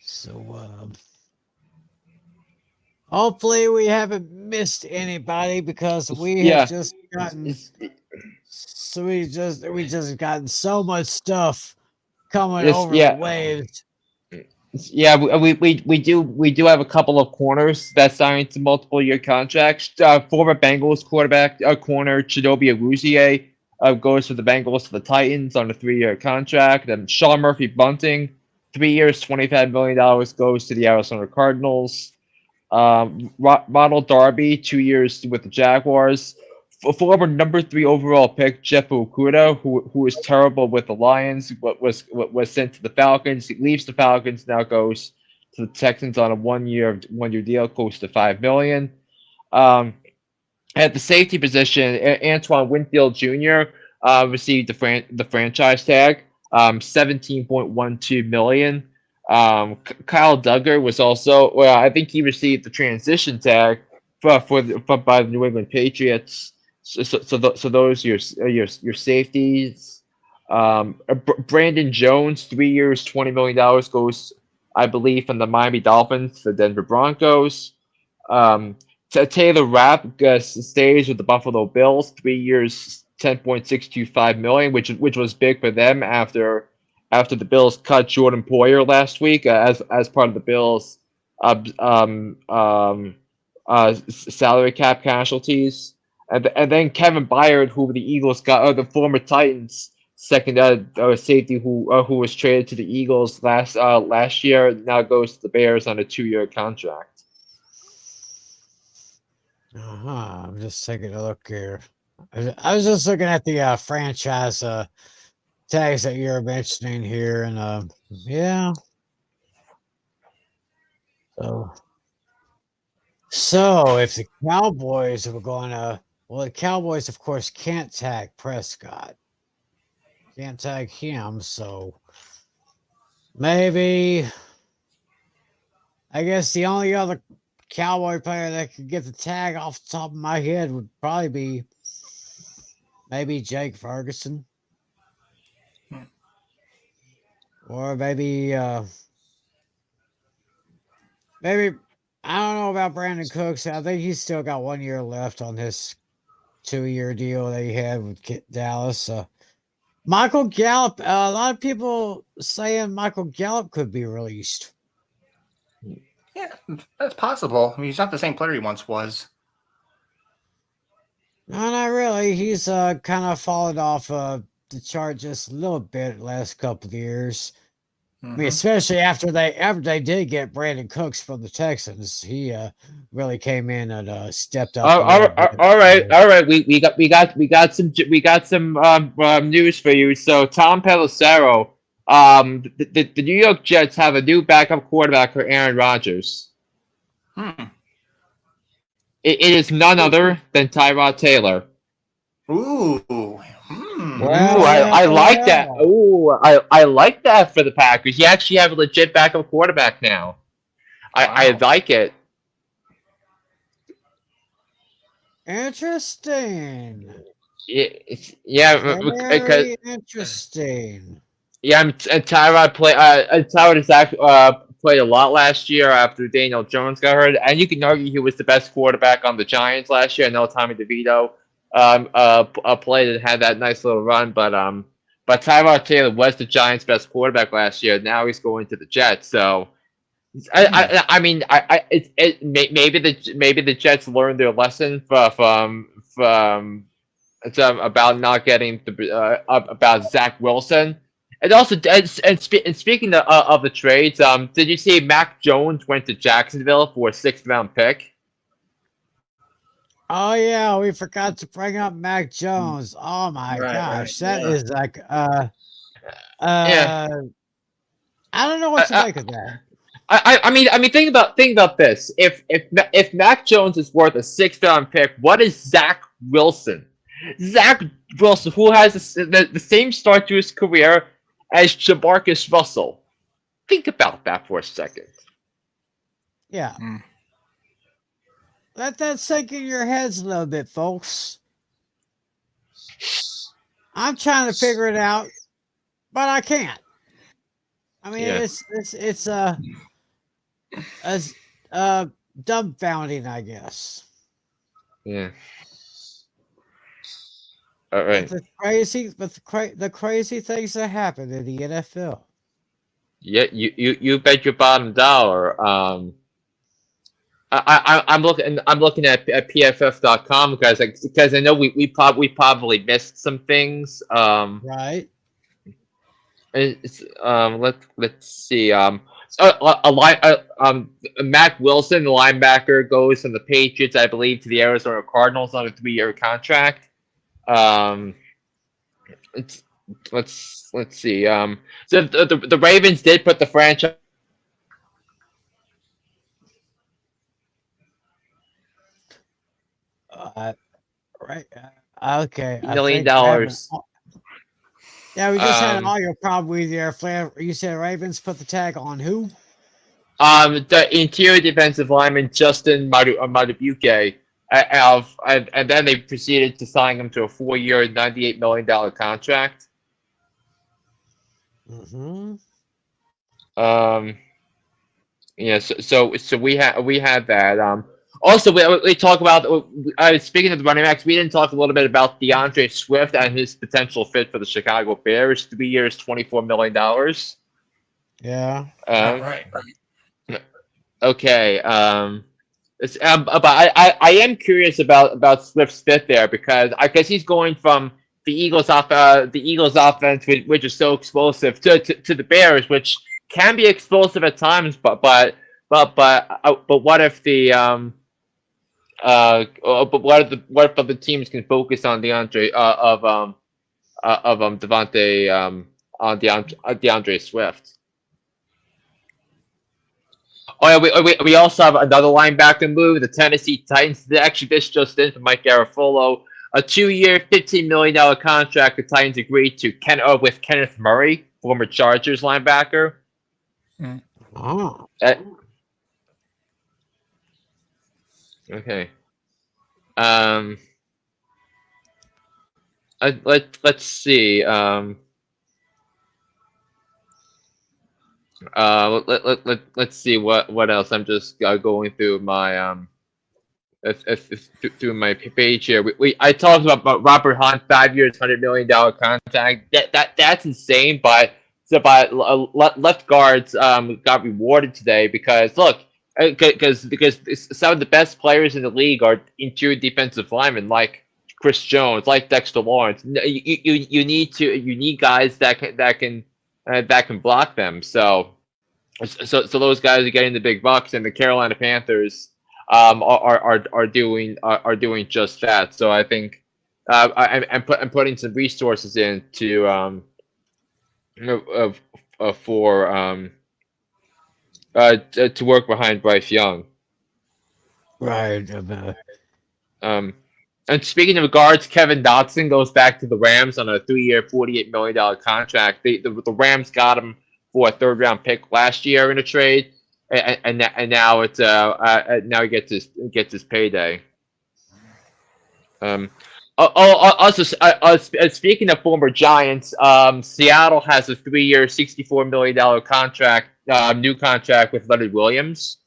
So hopefully we haven't missed anybody because we have just gotten we just gotten so much stuff coming over the waves. Yeah, we do have a couple of corners that signed to multiple year contracts. Former Bengals corner Chidobe Awuzie goes from the Bengals to the Titans on a 3-year contract. And Sean Murphy Bunting, 3 years, $25 million goes to the Arizona Cardinals. Ronald Darby, 2 years with the Jaguars. Former number 3 overall pick Jeff Okuda, who was terrible with the Lions, was sent to the Falcons. He leaves the Falcons, now goes to the Texans on a one-year deal, close to $5 million. At the safety position, Antoine Winfield Jr. Received the franchise tag, $17.12 million. Kyle Duggar was also, well, I think he received the transition tag by the New England Patriots. So those are your safeties. Brandon Jones, 3 years, $20 million goes, I believe, from the Miami Dolphins to the Denver Broncos. Taylor Rapp stays with the Buffalo Bills, 3 years, $10.625 million, which was big for them after the Bills cut Jordan Poyer last week as part of the Bills' salary cap casualties. And then Kevin Byard, who the Eagles got, the former Titans second safety who was traded to the Eagles last year, now goes to the Bears on a 2-year contract. I'm just taking a look here. I was just looking at the franchise tags that you're mentioning here, and yeah. So if the Cowboys were going to, well, the Cowboys, of course, can't tag Prescott. Can't tag him, so maybe, I guess the only other Cowboy player that could get the tag off the top of my head would probably be maybe Jake Ferguson. Or maybe I don't know about Brandon Cooks. I think he's still got 1 year left on his 2-year deal that he had with Dallas. Michael Gallup, a lot of people saying Michael Gallup could be released. Yeah, that's possible. I mean, he's not the same player he once was. No, not really. He's kind of fallen off the chart just a little bit last couple of years. I mean, Mhm. especially after they did get Brandon Cooks from the Texans, he really came in and stepped up a little bit. All right. We got some news for you. So Tom Pelissero, the New York Jets have a new backup quarterback for Aaron Rodgers. Hmm. It is none other than Tyrod Taylor. Ooh. Hmm. Well, Ooh, I like that. well. Ooh, I like that for the Packers. You actually have a legit backup quarterback now. I Wow. like it. Interesting. Yeah, because Very interesting. yeah, and Tyrod has actually played a lot last year after Daniel Jones got hurt, and you can argue he was the best quarterback on the Giants last year. I know Tommy DeVito played and had that nice little run, but Tyrod Taylor was the Giants' best quarterback last year. Now he's going to the Jets, so. I mean, maybe the Jets learned their lesson from about not getting about Zach Wilson, and also and speaking of the trades, did you see Mac Jones went to Jacksonville for a 6th-round pick? Oh yeah, we forgot to bring up Mac Jones. Oh my Right, gosh, that yeah. is like Yeah. I don't know what to make of that. I mean, think about this. If Mac Jones is worth a 6th-round pick, what is Zach Wilson? Zach Wilson, who has the same start to his career as Jamarcus Russell. Think about that for a second. Yeah. Mm. Let that sink in your heads a little bit, folks. I'm trying to figure it out, but I can't. I mean, Yeah. it's as dumbfounding, I guess. Yeah. All right. The crazy things that happen in the NFL. Yeah, you bet your bottom dollar. I'm looking at PFF.com because I know we probably missed some things. Right. Let's see. Mac Wilson, the linebacker, goes from the Patriots, I believe, to the Arizona Cardinals on a 3-year contract. Let's see. So the Ravens did put the franchise. Right. Okay. $1 million. Yeah, we just had an audio problem with your flare. You said Ravens put the tag on who? The interior defensive lineman Justin Madubuike, and then they proceeded to sign him to a 4-year, $98 million contract. Mm-hmm. Yeah. So we had that. Also, we talk about speaking of the running backs, we didn't talk a little bit about DeAndre Swift and his potential fit for the Chicago Bears. 3 years, $24 million. Yeah. Right. Okay. But I am curious about Swift's fit there because I guess he's going from the Eagles offense, which is so explosive, to the Bears, which can be explosive at times, but what if the but what if the teams can focus on DeAndre DeAndre Swift? Oh yeah, we also have another linebacker move. The Tennessee Titans. Actually, this just in from Mike Garafolo. A 2-year, $15 million contract the Titans agreed to with Kenneth Murray, former Chargers linebacker. Oh. Okay. Let's see. Let's see what else. I'm just going through my through my page here. I talked about Robert Hunt, 5 years, $100 million contract. That's insane. But left guards got rewarded today because look, because some of the best players in the league are interior defensive linemen like Chris Jones, like Dexter Lawrence. You need guys that can block them. So those guys are getting the big bucks, and the Carolina Panthers are doing just that. So I think I'm putting some resources in to to work behind Bryce Young. Right. And speaking of guards, Kevin Dotson goes back to the Rams on a 3-year, $48 million contract. The Rams got him for a third-round pick last year in a trade, and now it's now he gets his payday. Also, speaking of former Giants, Seattle has a 3-year, $64 million contract, new contract with Leonard Williams.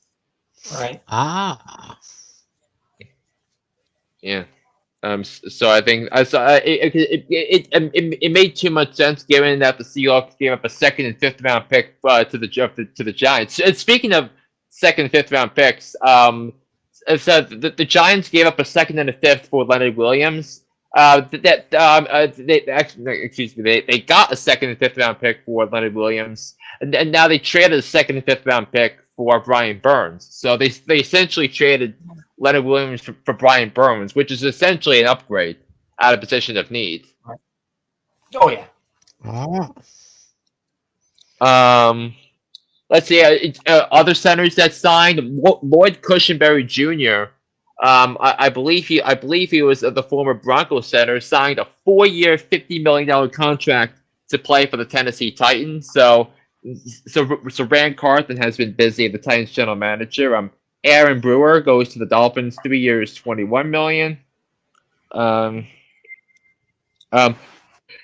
Right. Yeah. So I think it made too much sense given that the Seahawks gave up a 2nd and 5th round pick to the Giants. And speaking of 2nd and 5th round picks, so the Giants gave up a 2nd and a 5th for Leonard Williams. They got a 2nd and 5th round pick for Leonard Williams, and now they traded a 2nd and 5th round pick for Brian Burns. So they essentially traded Leonard Williams for Brian Burns, which is essentially an upgrade at a position of need. Oh yeah. Let's see other centers that signed. Lloyd Cushenberry Jr. I believe he was the former Broncos center, signed a 4-year, $50 million contract to play for the Tennessee Titans. So Rand Carthen has been busy, the Titans general manager. Aaron Brewer goes to the Dolphins, 3 years, $21 million.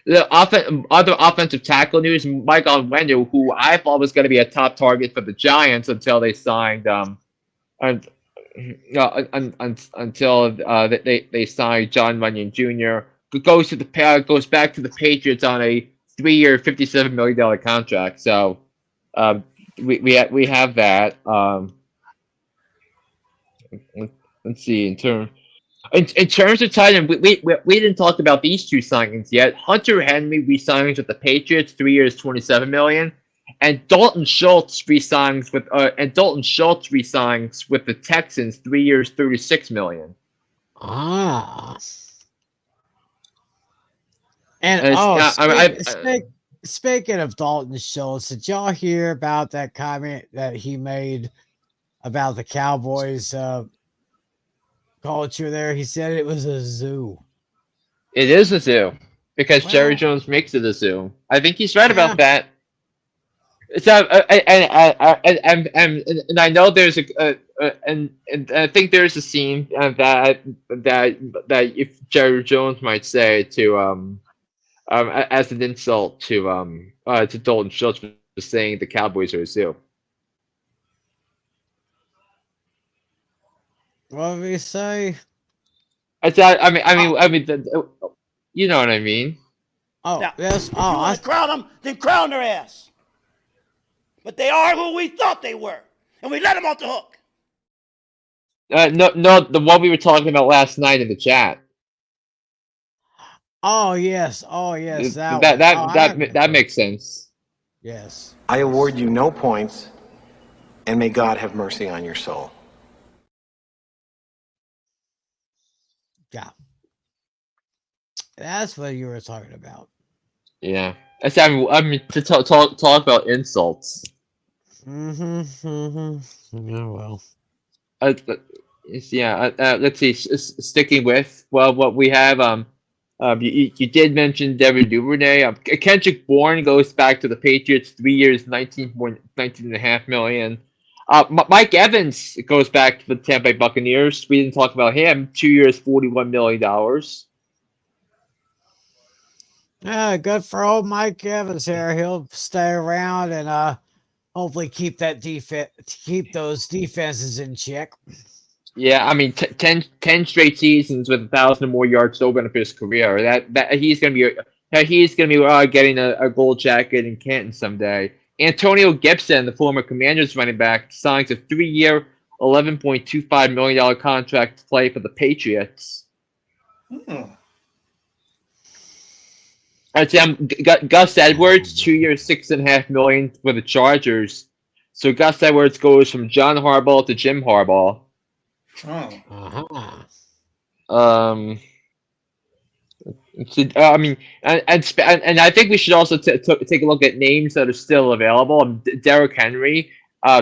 The other offensive tackle news: Mike Onwenu, who I thought was going to be a top target for the Giants until they signed until they signed John Runyon Jr. goes back to the Patriots on a 3-year, $57 million contract. So we have that. Let's see in terms of tight end, we didn't talk about these two signings yet. Hunter Henry re-signs with the Patriots, 3 years, $27 million, and Dalton Schultz re-signs with the Texans, 3 years, $36 million. And speaking of Dalton Schultz, did y'all hear about that comment that he made about the Cowboys culture there? He said it was a zoo. It is a zoo because Jerry Jones makes it a zoo. I think he's right about that. So and I know there's and I think there's a scene that if Jerry Jones might say to as an insult to Dalton Schultz for saying the Cowboys are a zoo. What did he say? I mean, you know what I mean. Oh, Now, yes. if you want to crown them, then crown their ass. But they are who we thought they were, and we let them off the hook. No, the one we were talking about last night in the chat. Oh yes. That makes sense. Yes. I award you no points, and may God have mercy on your soul. Yeah. That's what you were talking about. Yeah. I mean to talk about insults. Yeah, well. Let's see. Sticking with what we have. You did mention Devin Duvernay. Kendrick Bourne goes back to the Patriots, 3 years, $19.5 million. Mike Evans goes back to the Tampa Bay Buccaneers. We didn't talk about him. 2 years, $41 million. Yeah, good for old Mike Evans here. He'll stay around and hopefully keep those defenses in check. Yeah, I mean, 10 straight seasons with 1,000 or more yards over of his career. That he's gonna be getting a gold jacket in Canton someday. Antonio Gibson, the former Commanders running back, signs a 3-year, $11.25 million contract to play for the Patriots. Gus Edwards, 2 years, $6.5 million for the Chargers. So Gus Edwards goes from John Harbaugh to Jim Harbaugh. Oh. Uh-huh. So, I mean, and I think we should also take a look at names that are still available. Derrick Henry,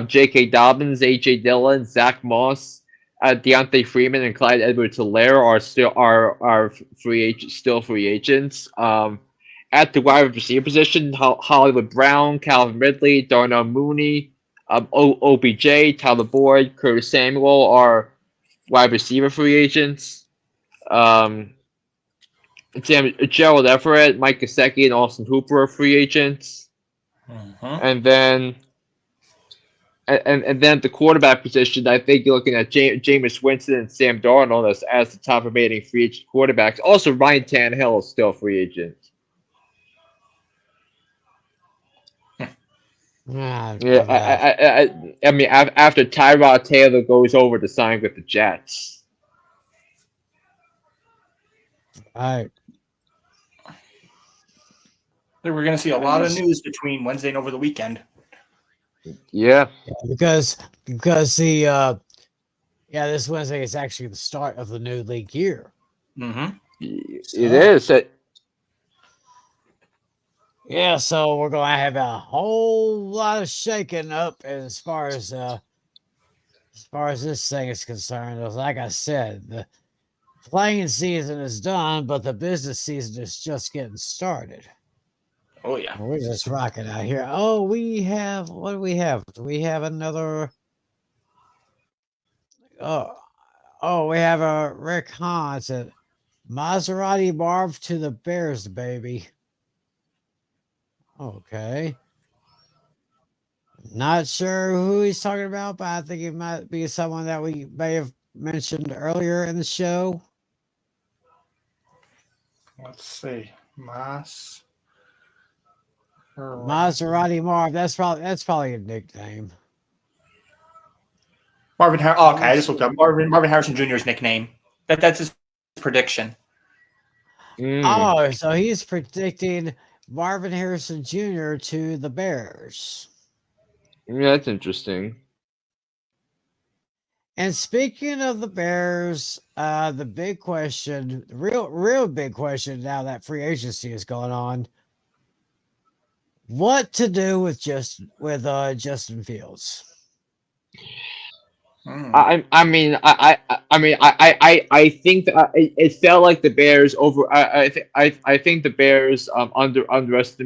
J.K. Dobbins, A.J. Dillon, Zach Moss, Deontay Freeman, and Clyde Edwards-Helaire are still free agents. At the wide receiver position, Hollywood Brown, Calvin Ridley, Darnell Mooney, OBJ, Tyler Boyd, Curtis Samuel are wide receiver free agents. Gerald Everett, Mike Gesicki, and Austin Hooper are free agents. And then and then at the quarterback position, I think you're looking at Jameis Winston and Sam Darnold as the top remaining free agent quarterbacks. Also, Ryan Tannehill is still a free agent. I mean, after Tyrod Taylor goes over to sign with the Jets. All right. We're going to see a lot of news between Wednesday and over the weekend. Yeah. Because this Wednesday is actually the start of the new league year. Mm-hmm. It is. Yeah, so we're going to have a whole lot of shaking up as far as this thing is concerned. Like I said, the playing season is done, but the business season is just getting started. Oh, yeah. We're just rocking out here. Oh, what do we have? Do we have another? Oh, we have a Rick Hahn said, Maserati Marv to the Bears, baby. Okay. Not sure who he's talking about, but I think it might be someone that we may have mentioned earlier in the show. Let's see. Maserati Marv. That's probably a nickname. Marvin Harrison. Oh, okay, I just looked up Marvin Harrison Jr.'s nickname. That's his prediction. Oh, so he's predicting Marvin Harrison Jr. to the Bears. Yeah, that's interesting. And speaking of the Bears, the big question, real big question now that free agency is going on, what to do with Justin Fields? I think that it felt like the Bears I think the Bears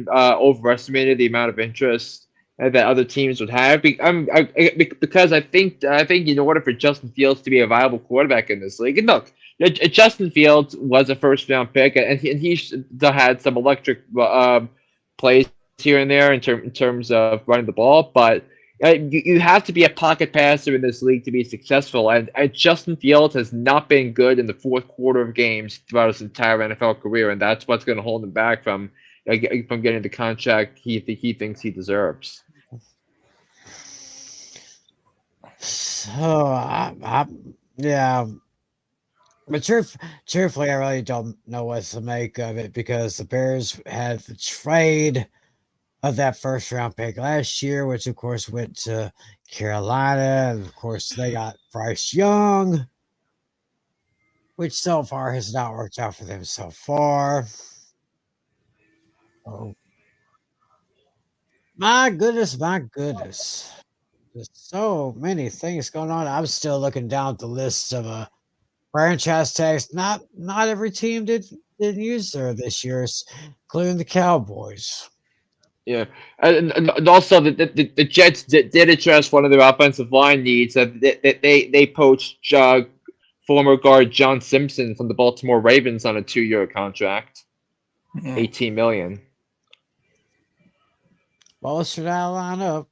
overestimated the amount of interest that other teams would have. Because I think in order for Justin Fields to be a viable quarterback in this league, and look, Justin Fields was a first round pick, and he had some electric plays here and there in terms of running the ball, but you have to be a pocket passer in this league to be successful, and Justin Fields has not been good in the fourth quarter of games throughout his entire NFL career, and that's what's going to hold him back from getting the contract he thinks he deserves. So, yeah. But truthfully, I really don't know what to make of it because the Bears had the trade of that first round pick last year, which of course went to Carolina, and of course they got Bryce Young, which so far has not worked out for them so far. Oh, my goodness. There's so many things going on. I'm still looking down the list of franchise tags. Not every team did use there this year, including the Cowboys. Yeah, and also the Jets did address one of their offensive line needs. They poached former guard John Simpson from the Baltimore Ravens on a 2-year contract, $18 million. Bolster that line up.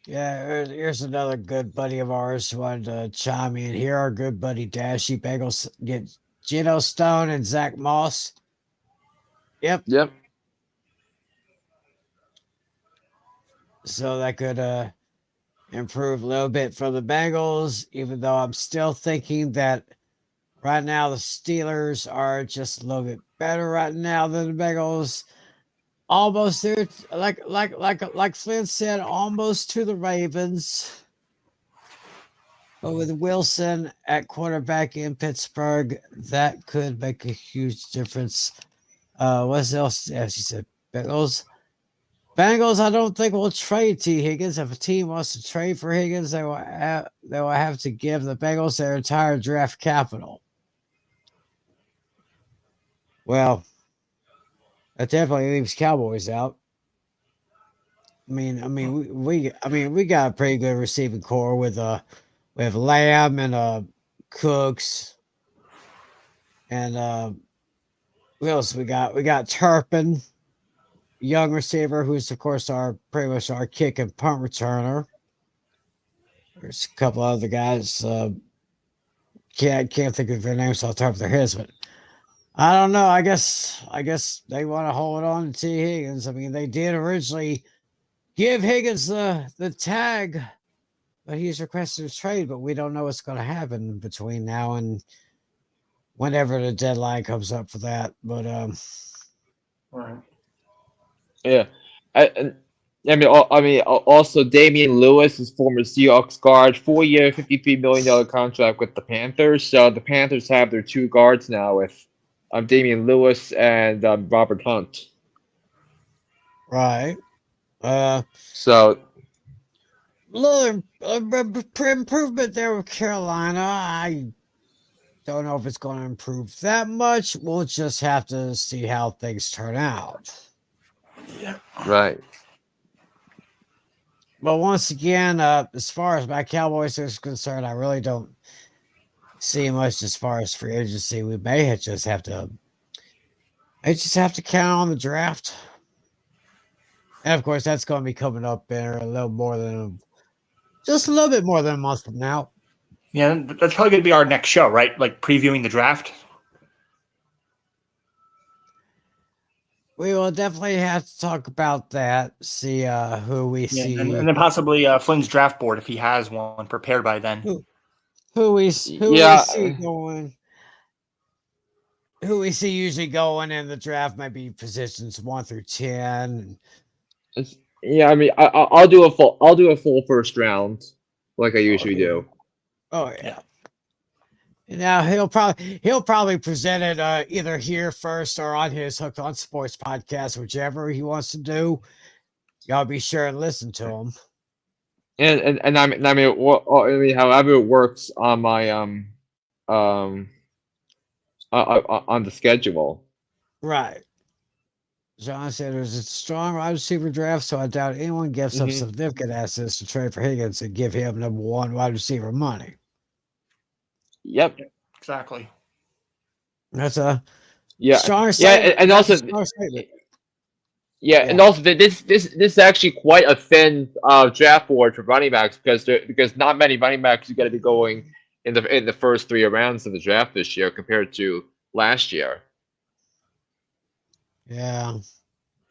Yeah, here's another good buddy of ours who wanted to chime in here. Our good buddy Dashy Bengals get Geno Stone and Zach Moss. Yep. So that could improve a little bit for the Bengals, even though I'm still thinking that Right now, the Steelers are just a little bit better right now than the Bengals. Almost there, like Flynn said, almost to the Ravens. But with Wilson at quarterback in Pittsburgh, that could make a huge difference. What else? As you said, Bengals. Bengals, I don't think will trade T. Higgins. If a team wants to trade for Higgins, they will have to give the Bengals their entire draft capital. Well, that definitely leaves Cowboys out. We got a pretty good receiving core with Lamb and Cooks and who else we got? We got Turpin, young receiver, who's of course pretty much our kick and punt returner. There's a couple other guys. Can't think of their names off the top of their heads, but I don't know. I guess they want to hold on to T. Higgins. I mean, they did originally give Higgins the tag, but he's requested a trade. But we don't know what's going to happen between now and whenever the deadline comes up for that. But Right. Yeah, also Damian Lewis is former Seahawks guard, 4-year, $53 million contract with the Panthers. So the Panthers have their two guards now with Damian Lewis and Robert Hunt. right. So Little improvement there with Carolina. I don't know if it's going to improve that much. We'll just have to see how things turn out. Yeah. right. But once again, as far as my Cowboys is concerned, I really don't see much as far as free agency. We may just have to count on the draft. And of course, that's going to be coming up in a little bit more than a month from now. Yeah, that's probably going to be our next show, right? Like previewing the draft. We will definitely have to talk about that. See who we see, and then possibly Flynn's draft board if he has one prepared by then. who we see going. Who we see usually going in the draft might be positions 1 through 10. Yeah, I mean, I'll do a full first round, like I usually do. Oh yeah. Now he'll probably present it either here first or on his Hooked on Sports podcast, whichever he wants to do. Y'all be sure and listen to him. And however it works on my on the schedule. Right. John said there's a strong wide receiver draft, so I doubt anyone gives up significant assets to trade for Higgins and give him number 1 wide receiver money. Yep. Exactly. That's a strong statement. And also and also this is actually quite a thin draft board for running backs because not many running backs are going to be going in the first 3 rounds of the draft this year compared to last year. Yeah.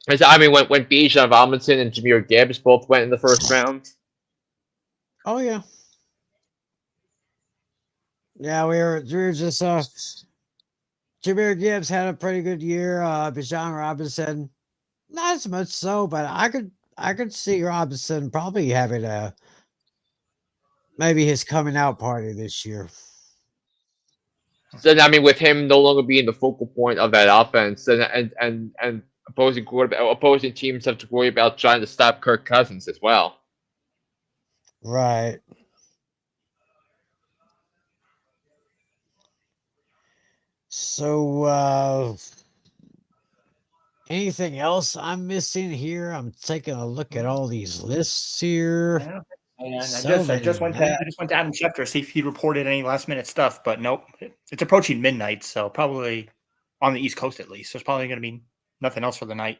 I mean, when Bijan Robinson and Jahmyr Gibbs both went in the first round. Oh yeah. Yeah, we were just Jahmyr Gibbs had a pretty good year. Bijan Robinson, not as much so, but I could see Robinson probably having maybe his coming out party this year. So I mean, with him no longer being the focal point of that offense, and opposing teams have to worry about trying to stop Kirk Cousins as well. Right. So, anything else I'm missing here? I'm taking a look at all these lists here. Yeah. And I just went to Adam Schefter to see if he reported any last minute stuff, but nope. It's approaching midnight, so probably on the East Coast at least. There's probably going to be nothing else for the night.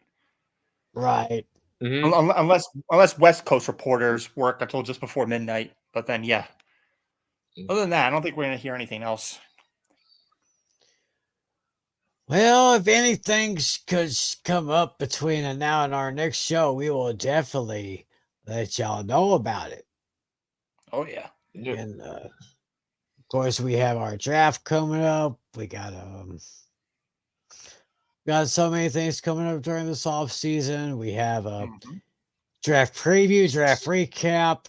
Right. Unless West Coast reporters work until just before midnight. But then, yeah. Other than that, I don't think we're going to hear anything else. Well, if anything could come up between now and our next show, we will definitely let y'all know about it. Oh, yeah. And course, we have our draft coming up. We got so many things coming up during this off season. We have a draft preview, draft recap,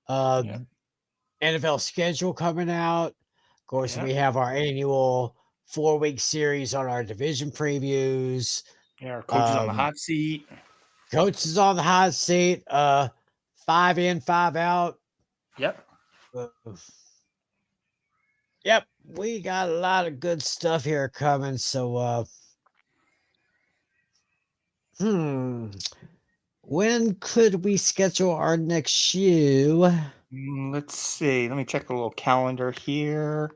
NFL schedule coming out. Of course, we have our annual 4-week series on our division previews. Yeah, our coaches on the hot seat. Coaches on the hot seat. 5 in, 5 out. Yep. Yep, we got a lot of good stuff here coming. So, when could we schedule our next show? Let's see. Let me check the little calendar here.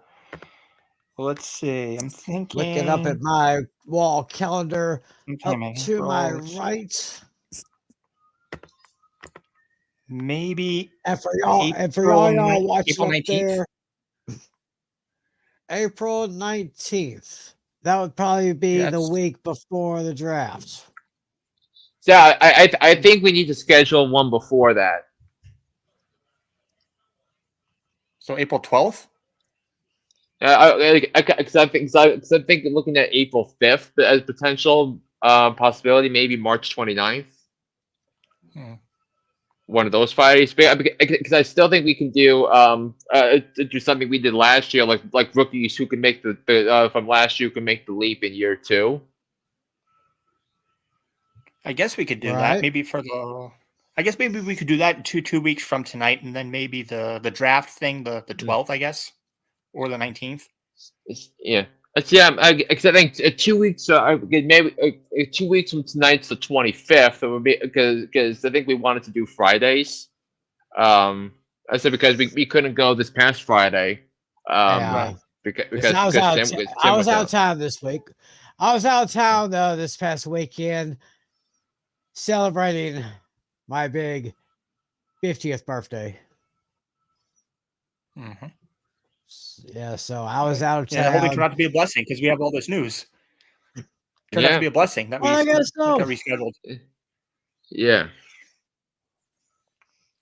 Let's see. I'm thinking. Looking up at my wall calendar up to my right. Maybe. And for y'all watching April 19th. there, April 19th. That would probably be the week before the draft. Yeah, I think we need to schedule one before that. So April 12th? Because I think looking at April 5th as potential possibility, maybe March 29th. One of those Fridays, because I still think we can do something we did last year, like rookies who can make the from last year who can make the leap in year 2. I guess we could do that. Maybe I guess maybe we could do that 2 weeks from tonight, and then maybe the draft thing, the 12th, I guess, or the 19th. Yeah. Because I think 2 weeks, maybe 2 weeks from tonight's the 25th. It would be because I think we wanted to do Fridays. I said because we couldn't go this past Friday. Because I was out of town this week. I was out of town this past weekend celebrating my big 50th birthday. Yeah, so I was out of town. Yeah, hopefully it turned out to be a blessing because we have all this news. Turned out to be a blessing that we got rescheduled. Yeah.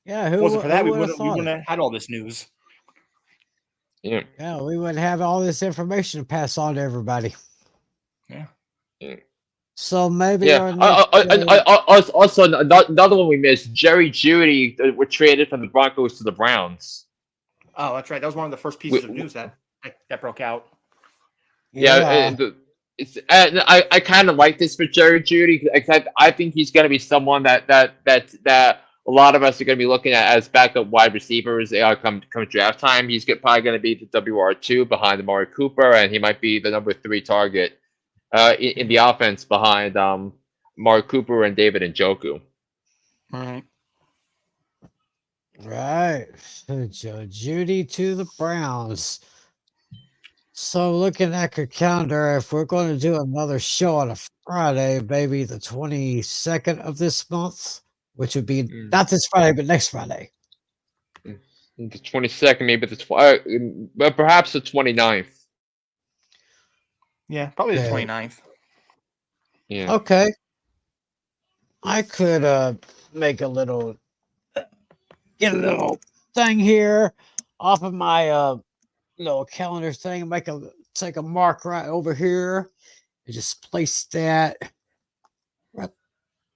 Yeah, if it wasn't for that, we wouldn't have had all this news. Yeah. Yeah, we wouldn't have all this information to pass on to everybody. Yeah. So maybe also another one we missed. Jerry Jeudy were traded from the Broncos to the Browns. Oh, that's right. That was one of the first pieces of news that broke out. Yeah, I kind of like this for Jerry Jeudy because I think he's going to be someone that a lot of us are going to be looking at as backup wide receivers come draft time. He's probably going to be the WR2 behind Amari Cooper, and he might be the number 3 target in the offense behind Amari Cooper and David Njoku. Right. Joe Jeudy to the Browns. So looking at your calendar, if we're going to do another show on a Friday, maybe the 22nd of this month, which would be not this Friday, but next Friday. The 22nd, maybe but perhaps the 29th. Yeah, probably the 29th. Yeah. Okay. I could make a little thing here off of my little calendar thing, take a mark right over here and just place that right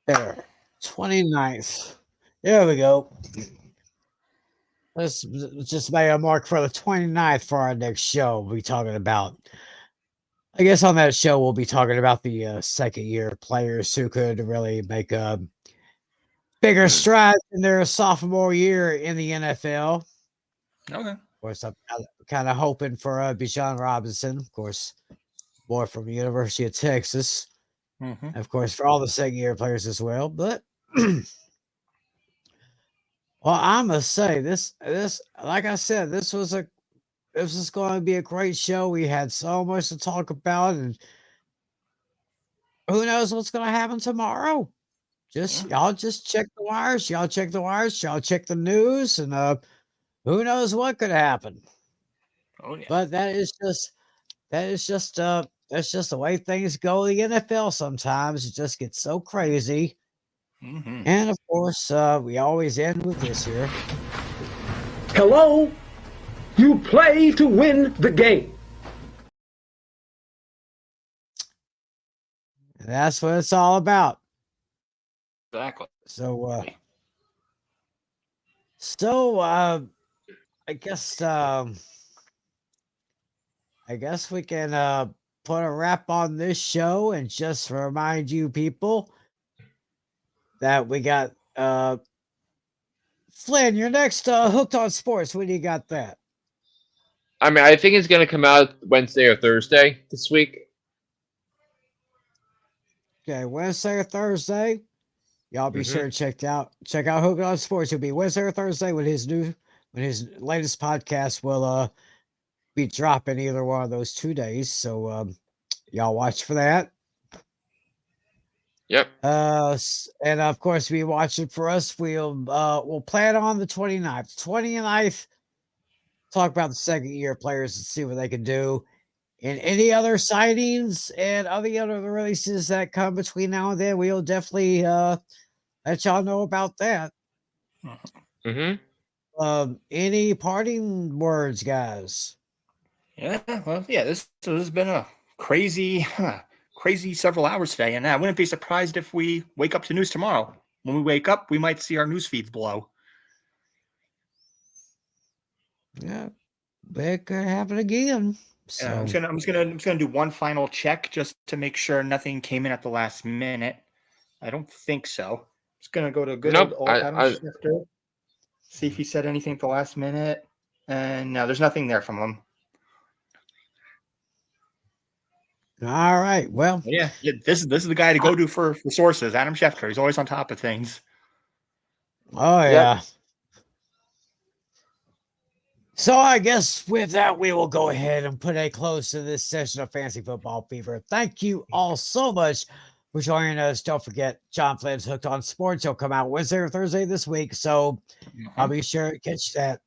there. 29th. There we go. Let's just make a mark for the 29th for our next show. We'll be talking about, I guess on that show, we'll be talking about the second year players who could really make a bigger strides in their sophomore year in the NFL. Okay. Of course, I'm kind of hoping for Bijan Robinson, of course, boy from the University of Texas. And of course, for all the second year players as well. But well, I must say this, like I said, this was going to be a great show. We had so much to talk about, and who knows what's going to happen tomorrow. Y'all just check the wires. Y'all check the news, and who knows what could happen. Oh yeah. But that's just the way things go in the NFL sometimes. It just gets so crazy. And of course, we always end with this here. Hello? You play to win the game. That's what it's all about. Exactly. So, I guess we can put a wrap on this show and just remind you people that we got Flynn, your next Hooked on Sports. When do you got that? I mean, I think it's going to come out Wednesday or Thursday this week. Okay, Wednesday or Thursday. Y'all be sure to check out Hooked on Sports. It'll be Wednesday or Thursday when his latest podcast will be dropping either one of those 2 days. So y'all watch for that. Yep. And of course, be watching for us. We'll plan on the 29th. 29th, talk about the second year players and see what they can do. And any other sightings and other releases that come between now and then, we'll definitely let y'all know about that. Any parting words, guys? Yeah, well, yeah, this has been a crazy several hours today, and I wouldn't be surprised if we wake up to news tomorrow. When we wake up, we might see our news feeds blow. Yeah, it could happen again. So I'm just gonna do one final check just to make sure nothing came in at the last minute. I don't think so. Just gonna go to good old Adam Schefter, see if he said anything at the last minute, and no, there's nothing there from him. All right. Well, yeah, this is the guy to go to for sources. Adam Schefter. He's always on top of things. Oh yeah. So I guess with that, we will go ahead and put a close to this session of Fantasy Football Fever. Thank you all so much for joining us. Don't forget, John Flynn's Hooked on Sports. He'll come out Wednesday or Thursday this week, so I'll be sure to catch that.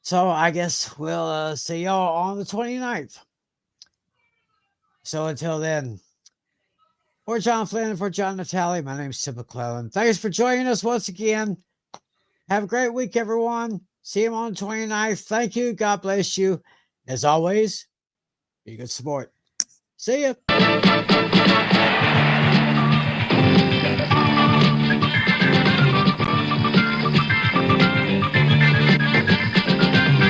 So I guess we'll see y'all on the 29th. So until then, for John Flynn and for John Natale, my name is Tim McClellan. Thanks for joining us once again. Have a great week, everyone. See you on the 29th. Thank you. God bless you. As always, be a good sport. See ya.